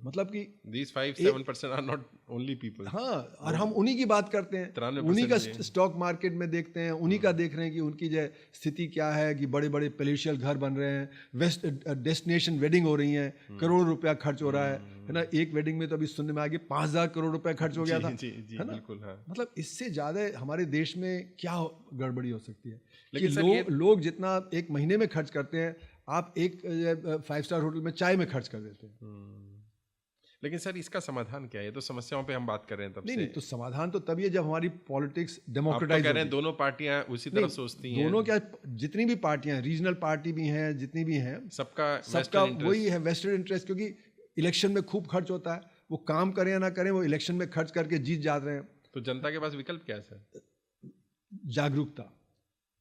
मतलब कि these 5-7% are not only people. हाँ, और हम उन्हीं की बात करते हैं, 93% उन्हीं का स्टॉक मार्केट में देखते हैं, उन्हीं का देख रहे हैं कि उनकी जो स्थिति क्या है, कि बड़े बड़े पैलेशियल घर बन रहे हैं, वेस्ट डेस्टिनेशन वेडिंग हो रही हैं, करोड़ों रुपया खर्च हो रहा है ना। एक वेडिंग में तो अभी सुनने में आ गया 5,000 करोड़ रुपया खर्च हो गया था, जी, है ना। बिल्कुल, हाँ। मतलब इससे ज्यादा हमारे देश में क्या गड़बड़ी हो सकती है कि लेकिन लोग जितना एक महीने में खर्च करते हैं, आप एक 5 स्टार होटल में चाय में खर्च कर देते हैं। लेकिन सर इसका समाधान क्या है? ये तो समस्याओं पे हम बात कर रहे हैं तब से। नहीं, तो समाधान तो तभी है जब हमारी पॉलिटिक्स आप तो डेमोक्रेटाइज कह रहे हैं दोनों पार्टियां उसी तरफ सोचती हैं। दोनों क्या, जितनी भी पार्टियां, रीजनल पार्टी भी हैं, जितनी भी हैं, सबका वही है वेस्टेड इंटरेस्ट, क्योंकि इलेक्शन में खूब खर्च होता है। वो काम करें या ना करें, वो इलेक्शन में खर्च करके जीत जाते हैं। तो जनता के पास विकल्प क्या है सर? जागरूकता।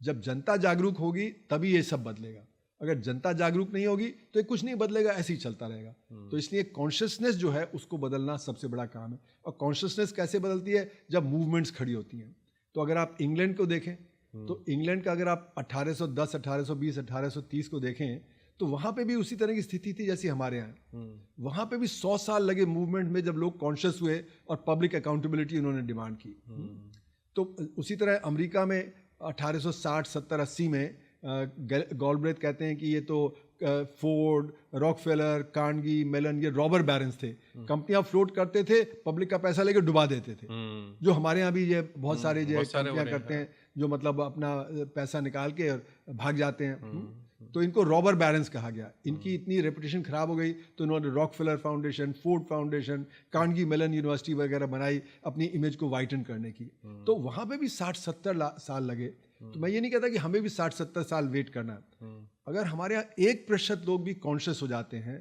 जब जनता जागरूक होगी तभी ये सब बदलेगा। अगर जनता जागरूक नहीं होगी तो ये कुछ नहीं बदलेगा, ऐसे ही चलता रहेगा। तो इसलिए कॉन्शियसनेस जो है उसको बदलना सबसे बड़ा काम है। और कॉन्शियसनेस कैसे बदलती है? जब मूवमेंट्स खड़ी होती हैं। तो अगर आप इंग्लैंड को देखें तो इंग्लैंड का अगर आप 1810, 1820, 1830 को देखें तो वहाँ पे भी उसी तरह की स्थिति थी जैसी हमारे यहाँ। वहाँ पे भी 100 साल लगे मूवमेंट में, जब लोग कॉन्शियस हुए और पब्लिक अकाउंटेबिलिटी उन्होंने डिमांड की। तो उसी तरह अमेरिका में 1860, 70, 80 में गॉलब्रेथ कहते हैं कि ये तो फोर्ड, रॉकफेलर, कार्नेगी, मेलन, ये रॉबर बैरन्स थे। कंपनियां फ्लोट करते थे, पब्लिक का पैसा लेके डुबा देते थे। जो हमारे यहाँ भी ये बहुत सारे कंपनियां करते हैं, जो मतलब अपना पैसा निकाल के भाग जाते हैं। तो इनको रॉबर बैरन्स कहा गया। इनकी इतनी रेपुटेशन खराब हो गई तो इन्होंने Rockefeller foundation, Ford foundation, Carnegie Mellon university वगैरह बनाई अपनी इमेज को वाइटन करने की। तो वहाँ पे भी 60-70 साल लगे। तो मैं ये नहीं कहता कि हमें भी 60-70 साल वेट करना है। अगर हमारे यहाँ 1% लोग भी कॉन्शियस हो जाते हैं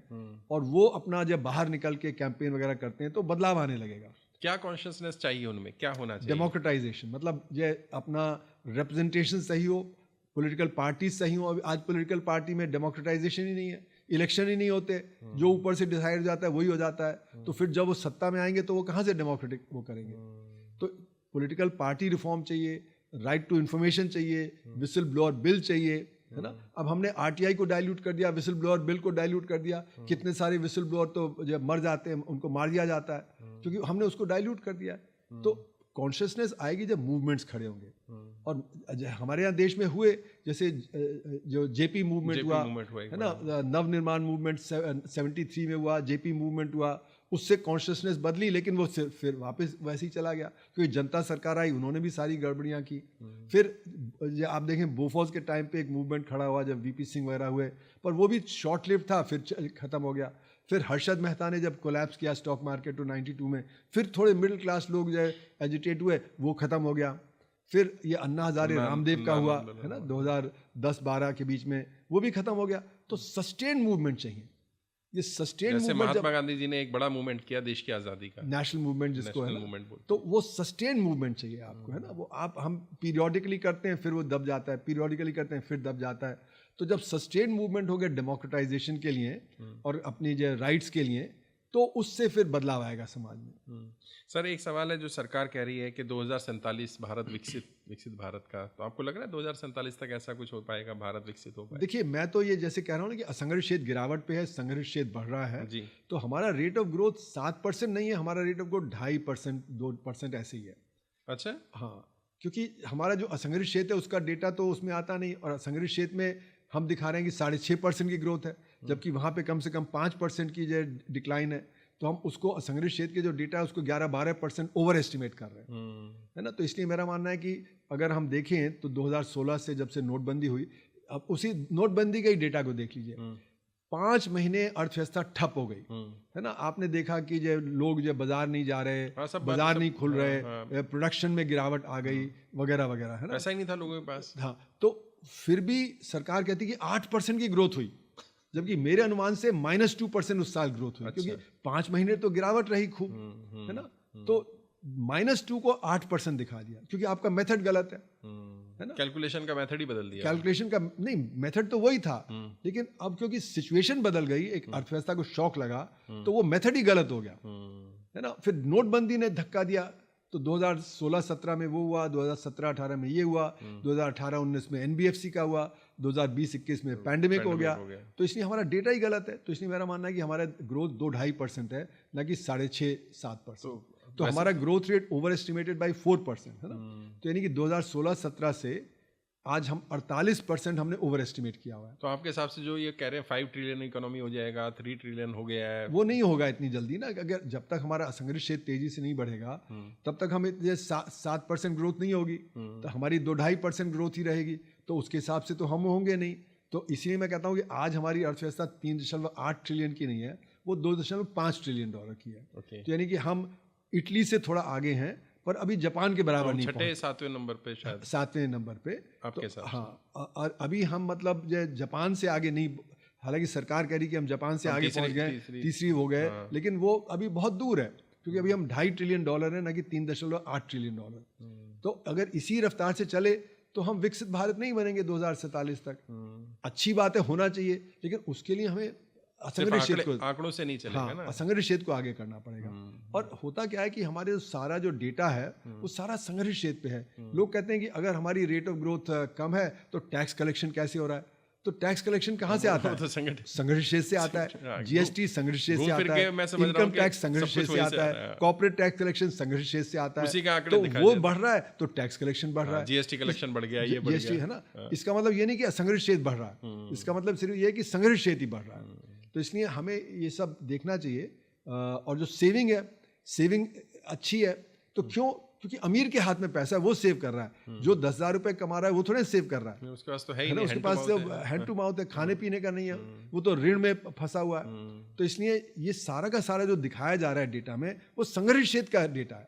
और वो अपना जब बाहर निकल के कैंपेन वगैरह करते हैं तो बदलाव आने लगेगा। क्या कॉन्शियसनेस चाहिए उनमें? क्या होना चाहिए? डेमोक्रेटाइजेशन, मतलब ये अपना रिप्रेजेंटेशन सही हो, पॉलिटिकल पार्टी सही हो। आज पॉलिटिकल पार्टी में डेमोक्रेटाइजेशन ही नहीं है, इलेक्शन ही नहीं होते, जो ऊपर से डिसाइड हो जाता है वही हो जाता है। तो फिर जब वो सत्ता में आएंगे तो वो कहाँ से डेमोक्रेटिक वो करेंगे? तो पॉलिटिकल पार्टी रिफॉर्म चाहिए, राइट टू इन्फॉर्मेशन चाहिए, विसल ब्लोअर बिल चाहिए, है ना। अब हमने आरटीआई को डाइल्यूट कर दिया, विसल ब्लोअर बिल को डाइल्यूट कर दिया। कितने सारे विसल ब्लोअर तो जब मर जाते हैं उनको मार दिया जाता है, क्योंकि हमने उसको डाइल्यूट कर दिया। तो कॉन्शियसनेस आएगी जब मूवमेंट्स खड़े होंगे। और हमारे यहाँ देश में हुए, जैसे जो जेपी मूवमेंट हुआ है ना, नव निर्माण मूवमेंट 73 में हुआ, जेपी मूवमेंट हुआ, उससे कॉन्शियसनेस बदली, लेकिन वो फिर वापस वैसे ही चला गया, क्योंकि जनता सरकार आई, उन्होंने भी सारी गड़बड़ियाँ की। फिर आप देखें बोफोर्स के टाइम पे एक मूवमेंट खड़ा हुआ जब वीपी सिंह वगैरह हुए, पर वो भी शॉर्ट लिव था, फिर खत्म हो गया। फिर हर्षद मेहता ने जब कोलैप्स किया स्टॉक मार्केट 92 में, फिर थोड़े मिडिल क्लास लोग जो एजिटेट हुए, वो खत्म हो गया। फिर ये अन्ना हजारे रामदेव का हुआ है ना 2010-12 के बीच में, वो भी खत्म हो गया। तो सस्टेन मूवमेंट चाहिए। ये सस्टेन मूवमेंट, महात्मा गांधी जी ने एक बड़ा मूवमेंट किया देश की आज़ादी का, नेशनल मूवमेंट जिसको है ना, तो वो सस्टेन मूवमेंट चाहिए आपको, है ना। वो हम पीरियोडिकली करते हैं, फिर वो दब जाता है, पीरियोडिकली करते हैं, फिर दब जाता है। तो जब सस्टेन मूवमेंट हो गया डेमोक्रेटाइजेशन के लिए और अपनी जो राइट्स के लिए, तो उससे फिर बदलाव आएगा समाज में। सर एक सवाल है, जो सरकार कह रही है कि 2047 भारत विकसित भारत का, तो आपको लग रहा है 2047 तक ऐसा कुछ हो पाएगा, भारत विकसित हो पाएगा? देखिए, मैं तो ये जैसे कह रहा हूँ ना कि असंगठित गिरावट पे है, संगठित बढ़ रहा है जी। तो हमारा रेट ऑफ ग्रोथ 7% नहीं है, हमारा रेट ऑफ ग्रोथ 2.5%, 2% ऐसे ही है। अच्छा, हाँ, क्योंकि हमारा जो असंगठित क्षेत्र है उसका डेटा तो उसमें आता नहीं, और असंगठित क्षेत्र में हम दिखा रहे हैं कि 6.5% की ग्रोथ है, जबकि वहाँ पे कम से कम 5% की जो डिक्लाइन है। तो हम उसको असंगठित क्षेत्र के जो डेटा है उसको 11-12% ओवर एस्टिमेट कर रहे हैं, है ना। तो इसलिए मेरा मानना है कि अगर हम देखें तो 2016 से जब से नोटबंदी हुई, अब उसी नोटबंदी के ही डेटा को देख लीजिए, 5 महीने अर्थव्यवस्था ठप हो गई, है ना। आपने देखा कि जो लोग जो बाजार नहीं जा रहे, बाजार नहीं खुल रहे, प्रोडक्शन में गिरावट आ गई वगैरह वगैरह, है ना। ऐसा ही नहीं था लोगों के पास। हाँ, तो फिर भी सरकार कहती है कि 8% की ग्रोथ हुई, जबकि मेरे अनुमान से -2% उस साल ग्रोथ हुई। अच्छा। क्योंकि 5 महीने तो गिरावट रही खूब, है ना। तो -2 को 8% दिखा दिया, क्योंकि आपका मेथड गलत है ना। कैलकुलेशन का मेथड ही बदल दिया। कैलकुलेशन का नहीं, मेथड तो वही था, लेकिन अब क्योंकि सिचुएशन बदल गई, एक अर्थव्यवस्था को शॉक लगा, तो वो मेथड ही गलत हो गया, है ना। फिर नोटबंदी ने धक्का दिया, तो 2016-17 में वो हुआ, 2017-18 में ये हुआ, 2018-19 में NBFC का हुआ, 2020-21 में पैंडेमिक हो गया। तो इसलिए हमारा डेटा ही गलत है। तो इसलिए मेरा मानना है कि हमारा ग्रोथ 2-2.5% है, ना कि 6.5-7%। तो हमारा growth rate over estimated by 4% है ना। तो यानी कि 2016-17 से आज हम 48% हमने ओवर एस्टिमेट किया हुआ है। तो आपके हिसाब से जो ये कह रहे हैं 5 ट्रिलियन इकोनॉमी हो जाएगा, 3 ट्रिलियन हो गया है, वो नहीं होगा इतनी जल्दी ना। अगर जब तक हमारा असंगठित क्षेत्र तेजी से नहीं बढ़ेगा तब तक हमें 7% ग्रोथ नहीं होगी, तो हमारी 2-2.5% ग्रोथ ही रहेगी। तो उसके हिसाब से तो हम होंगे नहीं। तो इसलिए मैं कहता हूँ कि आज हमारी अर्थव्यवस्था 3.8 ट्रिलियन की नहीं है, वो 2.5 ट्रिलियन डॉलर की है। तो यानी कि हम इटली से थोड़ा आगे हैं, पर अभी जापान के बराबर नहीं पहुंचे। 7वें नंबर पे शायद, 7वें नंबर पे आपके साथ। हाँ, और अभी हम मतलब जापान से आगे नहीं, हालांकि सरकार कह रही कि हम जापान से आगे पहुंच गए, तीसरी हो गए, लेकिन वो अभी बहुत दूर है, क्योंकि अभी हम 2.5 ट्रिलियन डॉलर है, ना कि 3.8 ट्रिलियन डॉलर। तो अगर इसी रफ्तार से चले तो हम विकसित भारत नहीं बनेंगे 2047 तक। अच्छी बात है, होना चाहिए, लेकिन उसके लिए हमें असंगठित क्षेत्र को, आंकड़ों से नहीं चलेगा ना, असंगठित क्षेत्र को आगे करना पड़ेगा। और होता क्या है कि हमारे सारा जो डेटा है वो सारा संगठित क्षेत्र पे है। लोग कहते हैं कि अगर हमारी रेट ऑफ ग्रोथ कम है तो टैक्स कलेक्शन कैसे हो रहा है? तो टैक्स कलेक्शन कहाँ से आता है? तो संगठित क्षेत्र से आता है, जीएसटी संगठित क्षेत्र से आता है, इनकम टैक्स संगठित क्षेत्र से आता है, कॉर्पोरेट टैक्स कलेक्शन संगठित क्षेत्र से आता है। तो वो बढ़ रहा है तो टैक्स कलेक्शन बढ़ रहा है, जीएसटी कलेक्शन बढ़ गया, ये जीएसटी है ना। इसका मतलब ये नहीं कि असंगठित क्षेत्र बढ़ रहा है, इसका मतलब सिर्फ ये है कि संगठित क्षेत्र ही बढ़ रहा है। तो इसलिए हमें ये सब देखना चाहिए। और जो सेविंग है, सेविंग अच्छी है तो क्यों? क्योंकि अमीर के हाथ में पैसा है, वो सेव कर रहा है। जो 10,000 रुपए कमा रहा है वो थोड़े सेव कर रहा है, उसके पास तो है ही ना, नहीं, उसके पास तो हैंड टू माउथ है, खाने पीने का नहीं है, वो तो ऋण में फंसा हुआ है। तो इसलिए ये सारा का सारा जो दिखाया जा रहा है डेटा में, वो संगठित क्षेत्र का डेटा है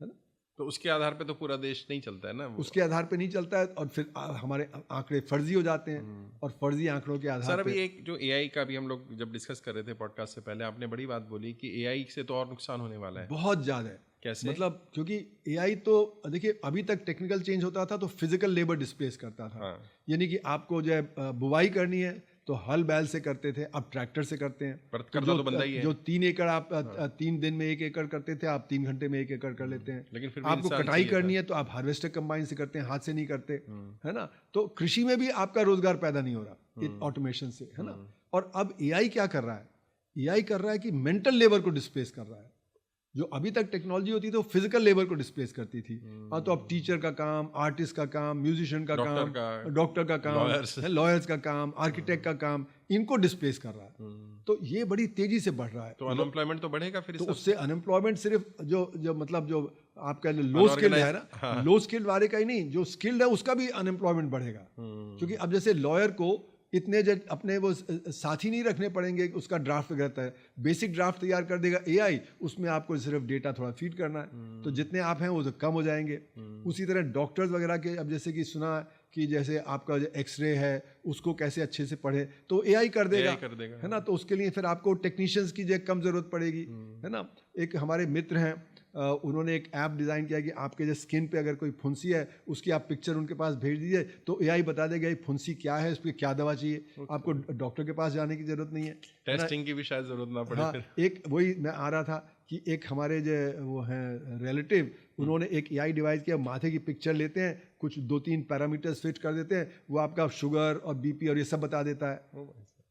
ना। तो उसके आधार पे तो पूरा देश नहीं चलता है ना, उसके आधार पे नहीं चलता है, और फिर हमारे आंकड़े फर्जी हो जाते हैं, और फर्जी आंकड़ों के आधार सर पे। अभी एक जो एआई का भी हम लोग जब डिस्कस कर रहे थे पॉडकास्ट से पहले, आपने बड़ी बात बोली कि एआई से तो और नुकसान होने वाला है। बहुत ज्यादा है। कैसे? मतलब क्योंकि एआई तो देखिए, अभी तक टेक्निकल चेंज होता था तो फिजिकल लेबर डिस्प्लेस करता था। यानी कि आपको जो है बुवाई करनी है तो हल बैल से करते थे, अब ट्रैक्टर से करते हैं। तो बंदा ही है। जो 3 एकड़ आप 3 दिन में 1 एकड़ करते थे, आप 3 घंटे में 1 एकड़ कर लेते हैं। लेकिन फिर आपको कटाई करनी है तो आप हार्वेस्टर कंबाइन से करते हैं, हाथ से नहीं करते, है ना। तो कृषि में भी आपका रोजगार पैदा नहीं हो रहा ऑटोमेशन से, है ना। और अब एआई क्या कर रहा है? एआई कर रहा है कि मेंटल लेबर को डिस्प्लेस कर रहा है। जो अभी तक टेक्नोलॉजी होती थी वो फिजिकल लेबर को डिस्प्लेस करती थी, और तो अब टीचर का काम, आर्टिस्ट का काम, म्यूजिशियन का काम, डॉक्टर का काम, लॉयर्स का काम, आर्किटेक्ट का काम, इनको डिस्प्लेस कर रहा है। तो ये बड़ी तेजी से बढ़ रहा है। तो अनएम्प्लॉयमेंट तो बढ़ेगा फिर। तो उससे अनएम्प्लॉयमेंट सिर्फ जो मतलब जो आपका लो स्किल्ड है ना, लो स्किल्ड वाले का ही नहीं, जो स्किल्ड है उसका भी अनएम्प्लॉयमेंट बढ़ेगा। क्योंकि अब जैसे लॉयर को इतने अपने वो साथी नहीं रखने पड़ेंगे, उसका ड्राफ्ट वगैरह है, बेसिक ड्राफ्ट तैयार कर देगा एआई, उसमें आपको सिर्फ डेटा थोड़ा फीड करना है, तो जितने आप हैं वो तो कम हो जाएंगे। उसी तरह डॉक्टर्स वगैरह के, अब जैसे कि सुना कि जैसे आपका जो एक्सरे है उसको कैसे अच्छे से पढ़े तो एआई कर देगा, है ना। तो उसके लिए फिर आपको टेक्नीशियंस की जो कम जरूरत पड़ेगी, है ना। एक हमारे मित्र हैं, उन्होंने एक ऐप डिज़ाइन किया कि आपके जो स्किन पे अगर कोई फुंसी है उसकी आप पिक्चर उनके पास भेज दीजिए तो एआई बता देगा ये फुंसी क्या है, उस पर क्या दवा चाहिए, आपको डॉक्टर के पास जाने की जरूरत नहीं है, टेस्टिंग की भी शायद जरूरत ना पड़े। हाँ, एक वही मैं आ रहा था कि एक हमारे जो वो हैं रिलेटिव, उन्होंने एक एआई डिवाइस किया, माथे की पिक्चर लेते हैं, कुछ 2-3 पैरामीटर्स फिट कर देते हैं, वो आपका शुगर और बीपी और ये सब बता देता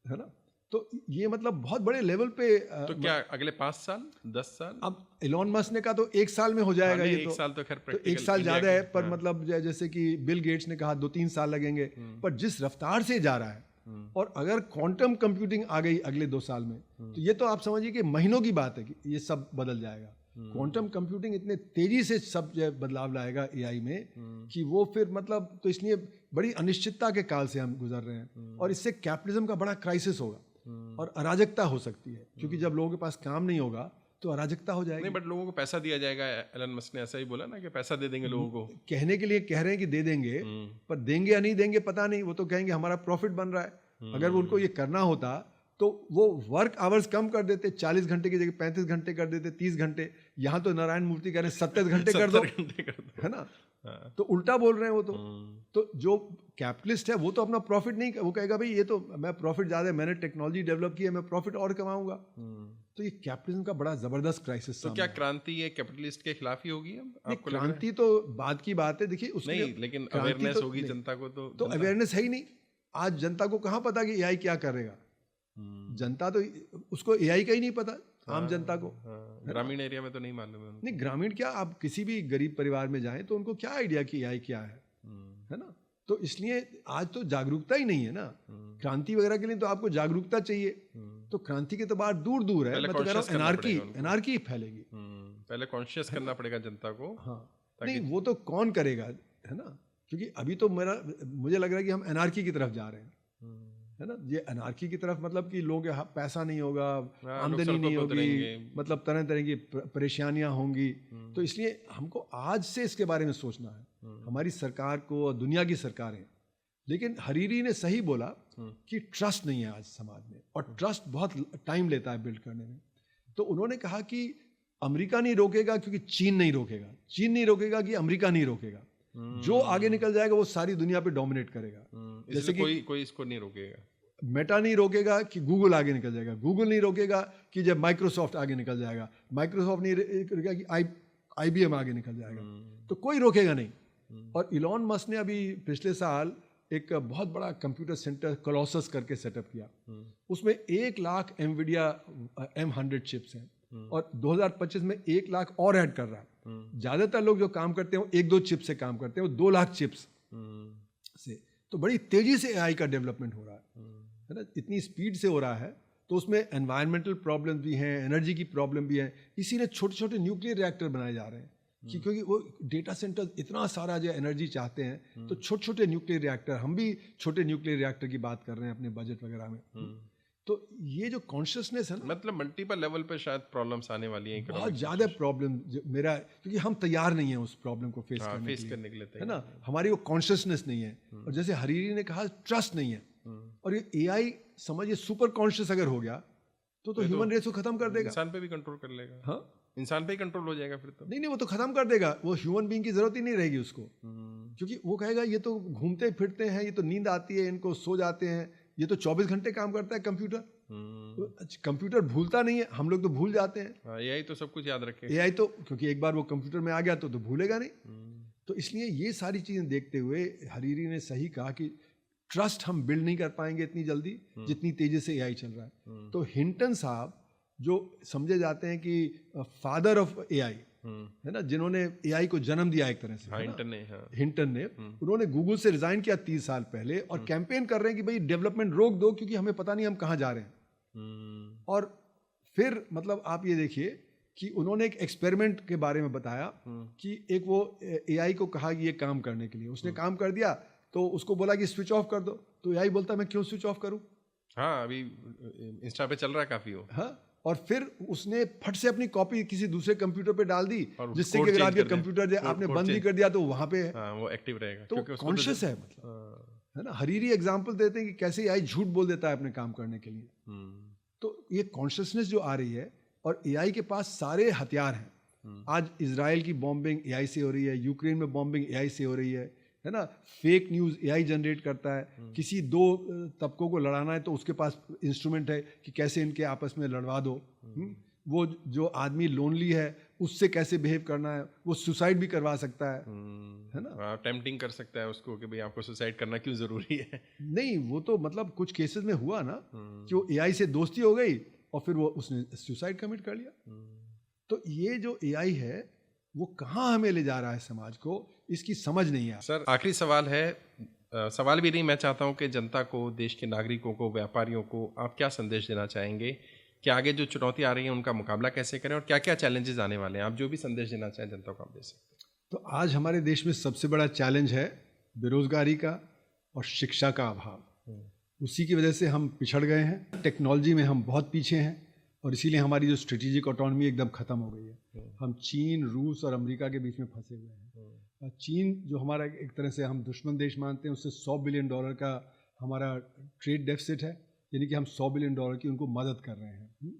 है ना। तो ये मतलब बहुत बड़े लेवल पे। तो क्या अगले 5 साल 10 साल? अब एलोन मस्क ने कहा तो 1 साल में हो जाएगा। ये 1 साल तो खैर तो 1 साल ज्यादा है, पर मतलब जैसे कि बिल गेट्स ने कहा 2-3 साल लगेंगे, पर जिस रफ्तार से जा रहा है, और अगर क्वांटम कंप्यूटिंग आ गई अगले 2 साल में, तो ये तो आप समझिए कि महीनों की बात है कि ये सब बदल जाएगा। क्वांटम कंप्यूटिंग इतने तेजी से सब बदलाव लाएगा एआई में कि वो फिर मतलब, तो इसलिए बड़ी अनिश्चितता के काल से हम गुजर रहे हैं, और इससे कैपिटलिज्म का बड़ा क्राइसिस होगा और अराजकता हो सकती है, क्योंकि जब लोगों के पास काम नहीं होगा तो अराजकता हो जाएगी। नहीं, बट लोगों को पैसा दिया जाएगा। एलन मस्क ने ऐसा ही बोला ना कि पैसा दे देंगे लोगों को। कहने के लिए कह रहे हैं कि दे देंगे, पर देंगे या नहीं देंगे पता नहीं। वो तो कहेंगे हमारा प्रॉफिट बन रहा है। अगर वो उनको ये करना होता तो वो वर्क आवर्स कम कर देते, 40 घंटे की जगह 35 घंटे कर देते, 30 घंटे। यहाँ तो नारायण मूर्ति कह रहे हैं 70 घंटे कर दो, है ना। तो उल्टा बोल रहे हैं वो तो जो कैपिटलिस्ट है वो तो अपना प्रॉफिट नहीं, वो कहेगा भाई ये तो मैं प्रॉफिट ज़्यादा है, मैंने टेक्नोलॉजी डेवलप की है, मैं प्रॉफिट और कमाऊंगा। तो ये कैपिटलिज्म का बड़ा जबरदस्त क्राइसिस। तो क्या क्रांति ये कैपिटलिस्ट के खिलाफ ही होगी अब आपको लग रहा है? क्रांति तो बाद की बात है, देखिए उसमें नहीं, लेकिन अवेयरनेस होगी जनता को तो अवेयरनेस है ही नहीं। आज जनता को कहाँ पता कि एआई क्या करेगा? जनता तो उसको एआई का ही नहीं पता, आम जनता को। ग्रामीण एरिया में तो नहीं मालूम है उनको। नहीं, ग्रामीण क्या, आप किसी भी गरीब परिवार में जाएं तो उनको क्या आइडिया कि एआई क्या है ना? तो इसलिए आज तो जागरूकता ही नहीं है ना। क्रांति वगैरह के लिए तो आपको जागरूकता चाहिए, तो क्रांति के तो बात दूर दूर है। मैं तो कह रहा हूँ एनार्की फैलेगी। पहले कॉन्शियस करना पड़ेगा जनता को। हाँ, नहीं वो तो कौन करेगा, है ना? क्योंकि अभी तो मुझे लग रहा है कि हम एनार्की की तरफ जा रहे हैं, है ना? ये अनार्की की तरफ मतलब कि लोगों के पैसा नहीं होगा, आमदनी नहीं होगी, मतलब तरह तरह की परेशानियां होंगी। तो इसलिए हमको आज से इसके बारे में सोचना है, हमारी सरकार को और दुनिया की सरकारें। लेकिन हरीरी ने सही बोला कि ट्रस्ट नहीं है आज समाज में, और ट्रस्ट बहुत टाइम लेता है बिल्ड करने में। तो उन्होंने कहा कि अमेरिका नहीं रोकेगा क्योंकि चीन नहीं रोकेगा, चीन नहीं रोकेगा कि अमेरिका नहीं रोकेगा। जो आगे निकल जाएगा वो सारी दुनिया पे डोमिनेट करेगा। जैसे कि कोई इसको नहीं रोकेगा। मेटा नहीं रोकेगा कि गूगल आगे निकल जाएगा, गूगल नहीं रोकेगा कि जब माइक्रोसॉफ्ट आगे निकल जाएगा, माइक्रोसॉफ्ट नहीं रोकेगा कि IBM आगे निकल जाएगा। तो कोई रोकेगा नहीं। और इलॉन मस्क ने अभी पिछले साल एक बहुत बड़ा कंप्यूटर सेंटर कोलोसस करके सेटअप किया। उसमें 1 लाख NVIDIA M100 चिप्स हैं, और 2025 में 1 लाख और ऐड कर रहा है। ज्यादातर लोग जो काम करते हैं वो 1-2 चिप से काम करते हैं, वो 2 लाख चिप्स से। तो बड़ी तेजी से AI का डेवलपमेंट हो रहा है ना? इतनी स्पीड से हो रहा है। तो उसमें एनवायरमेंटल प्रॉब्लम भी हैं, एनर्जी की प्रॉब्लम भी है। इसी ने छोटे छोटे न्यूक्लियर रिएक्टर बनाए जा रहे हैं क्योंकि वो डेटा सेंटर इतना सारा जो एनर्जी चाहते हैं, तो छोटे छोटे न्यूक्लियर रिएक्टर, हम भी छोटे न्यूक्लियर रिएक्टर की बात कर रहे हैं अपने बजट वगैरह में। तो ये जो कॉन्शियसनेस है ना, मतलब मल्टीपल लेवल पे शायद प्रॉब्लम्स आने वाली हैं, बहुत ज़्यादा प्रॉब्लम मेरा, क्योंकि हम तैयार नहीं है उस प्रॉब्लम को फेस करने के लिए, है ना? हमारी वो कॉन्शियसनेस नहीं है। और जैसे हरीरी ने कहा, ट्रस्ट नहीं है। और ये AI समझिए सुपर कॉन्शियस अगर हो गया तो ह्यूमन रेस को खत्म कर देगा, इंसान पे भी कंट्रोल कर लेगा। हाँ, इंसान पे ही कंट्रोल हो जाएगा फिर तो। नहीं, वो तो खत्म कर देगा, वो ह्यूमन बीइंग की जरूरत ही नहीं रहेगी उसको। क्योंकि वो कहेगा ये तो घूमते फिरते हैं, ये तो नींद आती है इनको, सो जाते हैं, ये तो 24 घंटे काम करता है कंप्यूटर। कंप्यूटर भूलता नहीं है, हम लोग तो भूल जाते हैं। AI तो सब कुछ याद रखेगा। AI तो क्योंकि एक बार वो कंप्यूटर में आ गया तो भूलेगा नहीं। तो इसलिए ये सारी चीजें देखते हुए हरीरी ने सही कहा कि ट्रस्ट हम बिल्ड नहीं कर पाएंगे इतनी जल्दी जितनी तेजी से AI चल रहा है। तो हिंटन साहब जो समझे जाते हैं कि फादर ऑफ AI, है ना, जिन्होंने AI को जन्म दिया एक तरह से, हिंटन ने उन्होंने गूगल से रिजाइन किया 30 साल पहले, और कैंपेन कर रहे हैं कि भाई डेवलपमेंट रोक दो क्योंकि हमें पता नहीं हम कहाँ जा रहे हैं। और फिर मतलब आप ये देखिए कि उन्होंने एक एक्सपेरिमेंट के बारे में बताया कि एक वो AI को कहा कि ये काम करने के लिए, उसने काम कर दिया तो उसको बोला कि स्विच ऑफ कर दो, तो AI बोलता मैं क्यों स्विच ऑफ करूं? हाँ, अभी इंस्टा पे चल रहा है काफी वो। हाँ, और फिर उसने फट से अपनी कॉपी किसी दूसरे कंप्यूटर पे डाल दी, जिससे कि अगर आप ये कंप्यूटर आपने बंद भी कर दिया तो वहां पे वो एक्टिव रहेगा, तो कॉन्शियस है, मतलब है ना। हरीरी एग्जांपल देते हैं कि कैसे AI झूठ बोल देता है अपने काम करने के लिए। तो ये कॉन्शियसनेस जो आ रही है, और AI के पास सारे हथियार हैं। आज इजराइल की बॉम्बिंग AI से हो रही है, यूक्रेन में बॉम्बिंग AI से हो रही है ना। फेक न्यूज़ AI जनरेट करता है। किसी 2 तबकों को लड़ाना है तो उसके पास इंस्ट्रूमेंट है कि कैसे इनके आपस में लड़वा दो। वो जो आदमी लोनली है उससे कैसे बिहेव करना है, वो सुसाइड भी करवा सकता है ना। टेम्पटिंग कर सकता है उसको कि भाई आपको सुसाइड करना क्यों जरूरी है। नहीं, वो तो मतलब कुछ केसेस में हुआ ना कि वो AI से दोस्ती हो गई और फिर वो उसने सुसाइड कमिट कर लिया। तो ये जो AI है वो कहाँ हमें ले जा रहा है समाज को, इसकी समझ नहीं है। सर, आखिरी सवाल है, सवाल भी नहीं, मैं चाहता हूँ कि जनता को, देश के नागरिकों को, व्यापारियों को आप क्या संदेश देना चाहेंगे कि आगे जो चुनौती आ रही है उनका मुकाबला कैसे करें और क्या क्या चैलेंजेस आने वाले हैं? आप जो भी संदेश देना चाहें जनता को आप दे सकते हैं। तो आज हमारे देश में सबसे बड़ा चैलेंज है बेरोजगारी का और शिक्षा का अभाव। उसी की वजह से हम पिछड़ गए हैं, टेक्नोलॉजी में हम बहुत पीछे हैं, और इसीलिए हमारी जो स्ट्रेटेजिक ऑटोनॉमी एकदम खत्म हो गई है। हम चीन, रूस और अमेरिका के बीच में फंसे हुए हैं। चीन जो हमारा एक तरह से हम दुश्मन देश मानते हैं, उससे $100 बिलियन का हमारा ट्रेड डेफिसिट है, यानी कि हम $100 बिलियन की उनको मदद कर रहे हैं।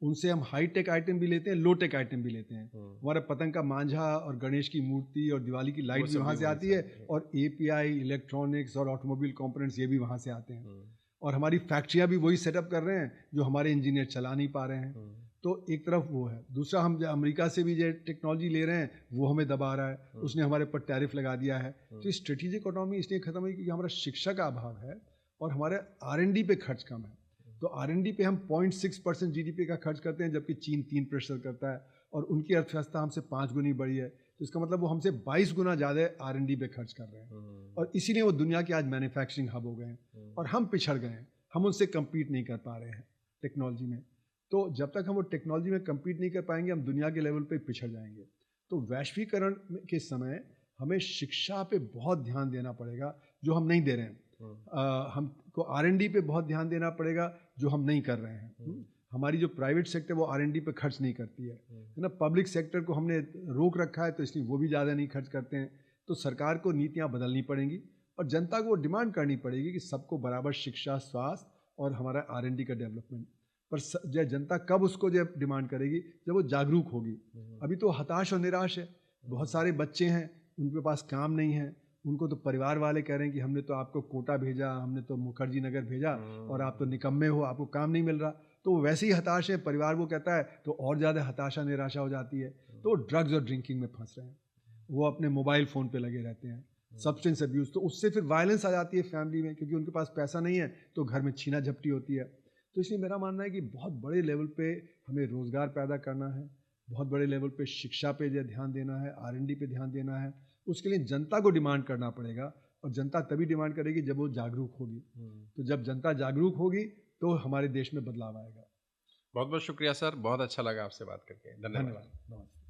उनसे हम हाई टेक आइटम भी लेते हैं, लो टेक आइटम भी लेते हैं। हमारा पतंग का मांझा और गणेश की मूर्ति और दिवाली की लाइट भी वहाँ से आती है, और API, इलेक्ट्रॉनिक्स और ऑटोमोबाइल कंपोनेंट्स ये भी वहाँ से आते हैं। और हमारी फैक्ट्रियाँ भी वही सेटअप कर रहे हैं जो हमारे इंजीनियर चला नहीं पा रहे हैं। तो एक तरफ वो है, दूसरा हम अमेरिका से भी जो टेक्नोलॉजी ले रहे हैं वो हमें दबा रहा है, उसने हमारे पर टैरिफ लगा दिया है। तो स्ट्रेटेजिक इकोनॉमी इसलिए खत्म हुई क्योंकि हमारा शिक्षा का अभाव है और हमारे R&D पे खर्च कम है। तो R&D पे हम 0.6% GDP का खर्च करते हैं, जबकि चीन 3% करता है, और उनकी अर्थव्यवस्था हमसे 5 गुनी बड़ी है। तो इसका मतलब वो हमसे 22 गुना ज़्यादा R&D पे खर्च कर रहे हैं, और इसीलिए वो दुनिया के आज मैन्युफैक्चरिंग हब हो गए हैं और हम पिछड़ गए हैं। हम उनसे कम्पीट नहीं कर पा रहे हैं टेक्नोलॉजी में। तो जब तक हम वो टेक्नोलॉजी में कम्पीट नहीं कर पाएंगे, हम दुनिया के लेवल पे पिछड़ जाएंगे। तो वैश्वीकरण के समय हमें शिक्षा पे बहुत ध्यान देना पड़ेगा, जो हम नहीं दे रहे हैं। हमको R&D पे बहुत ध्यान देना पड़ेगा, जो हम नहीं कर रहे हैं। हमारी जो प्राइवेट सेक्टर वो R&D पे खर्च नहीं करती है ना। पब्लिक सेक्टर को हमने रोक रखा है, तो इसलिए वो भी ज़्यादा नहीं खर्च करते हैं। तो सरकार को नीतियाँ बदलनी पड़ेंगी और जनता को डिमांड करनी पड़ेगी कि सबको बराबर शिक्षा, स्वास्थ्य और हमारा R&D का डेवलपमेंट। पर जब जनता कब उसको जब डिमांड करेगी, जब वो जागरूक होगी। अभी तो हताश और निराश है। बहुत सारे बच्चे हैं, उनके पास काम नहीं है, उनको तो परिवार वाले कह रहे हैं कि हमने तो आपको कोटा भेजा, हमने तो मुखर्जी नगर भेजा, और आप तो निकम्मे हो, आपको काम नहीं मिल रहा। तो वैसे ही हताश है, परिवार वो कहता है, तो और ज़्यादा हताशा निराशा हो जाती है। तो ड्रग्स और ड्रिंकिंग में फंस रहे हैं, वो अपने मोबाइल फ़ोन पे लगे रहते हैं, सब्सटेंस अब्यूज़। तो उससे फिर वायलेंस आ जाती है फैमिली में, क्योंकि उनके पास पैसा नहीं है, तो घर में छीना झपटी होती है। तो इसलिए मेरा मानना है कि बहुत बड़े लेवल पे हमें रोज़गार पैदा करना है, बहुत बड़े लेवल पे शिक्षा पे ध्यान देना है, R&D पे ध्यान देना है। उसके लिए जनता को डिमांड करना पड़ेगा, और जनता तभी डिमांड करेगी जब वो जागरूक होगी। तो जब जनता जागरूक होगी तो हमारे देश में बदलाव आएगा। बहुत बहुत शुक्रिया सर, बहुत अच्छा लगा आपसे बात करके। धन्यवाद। नमस्ते।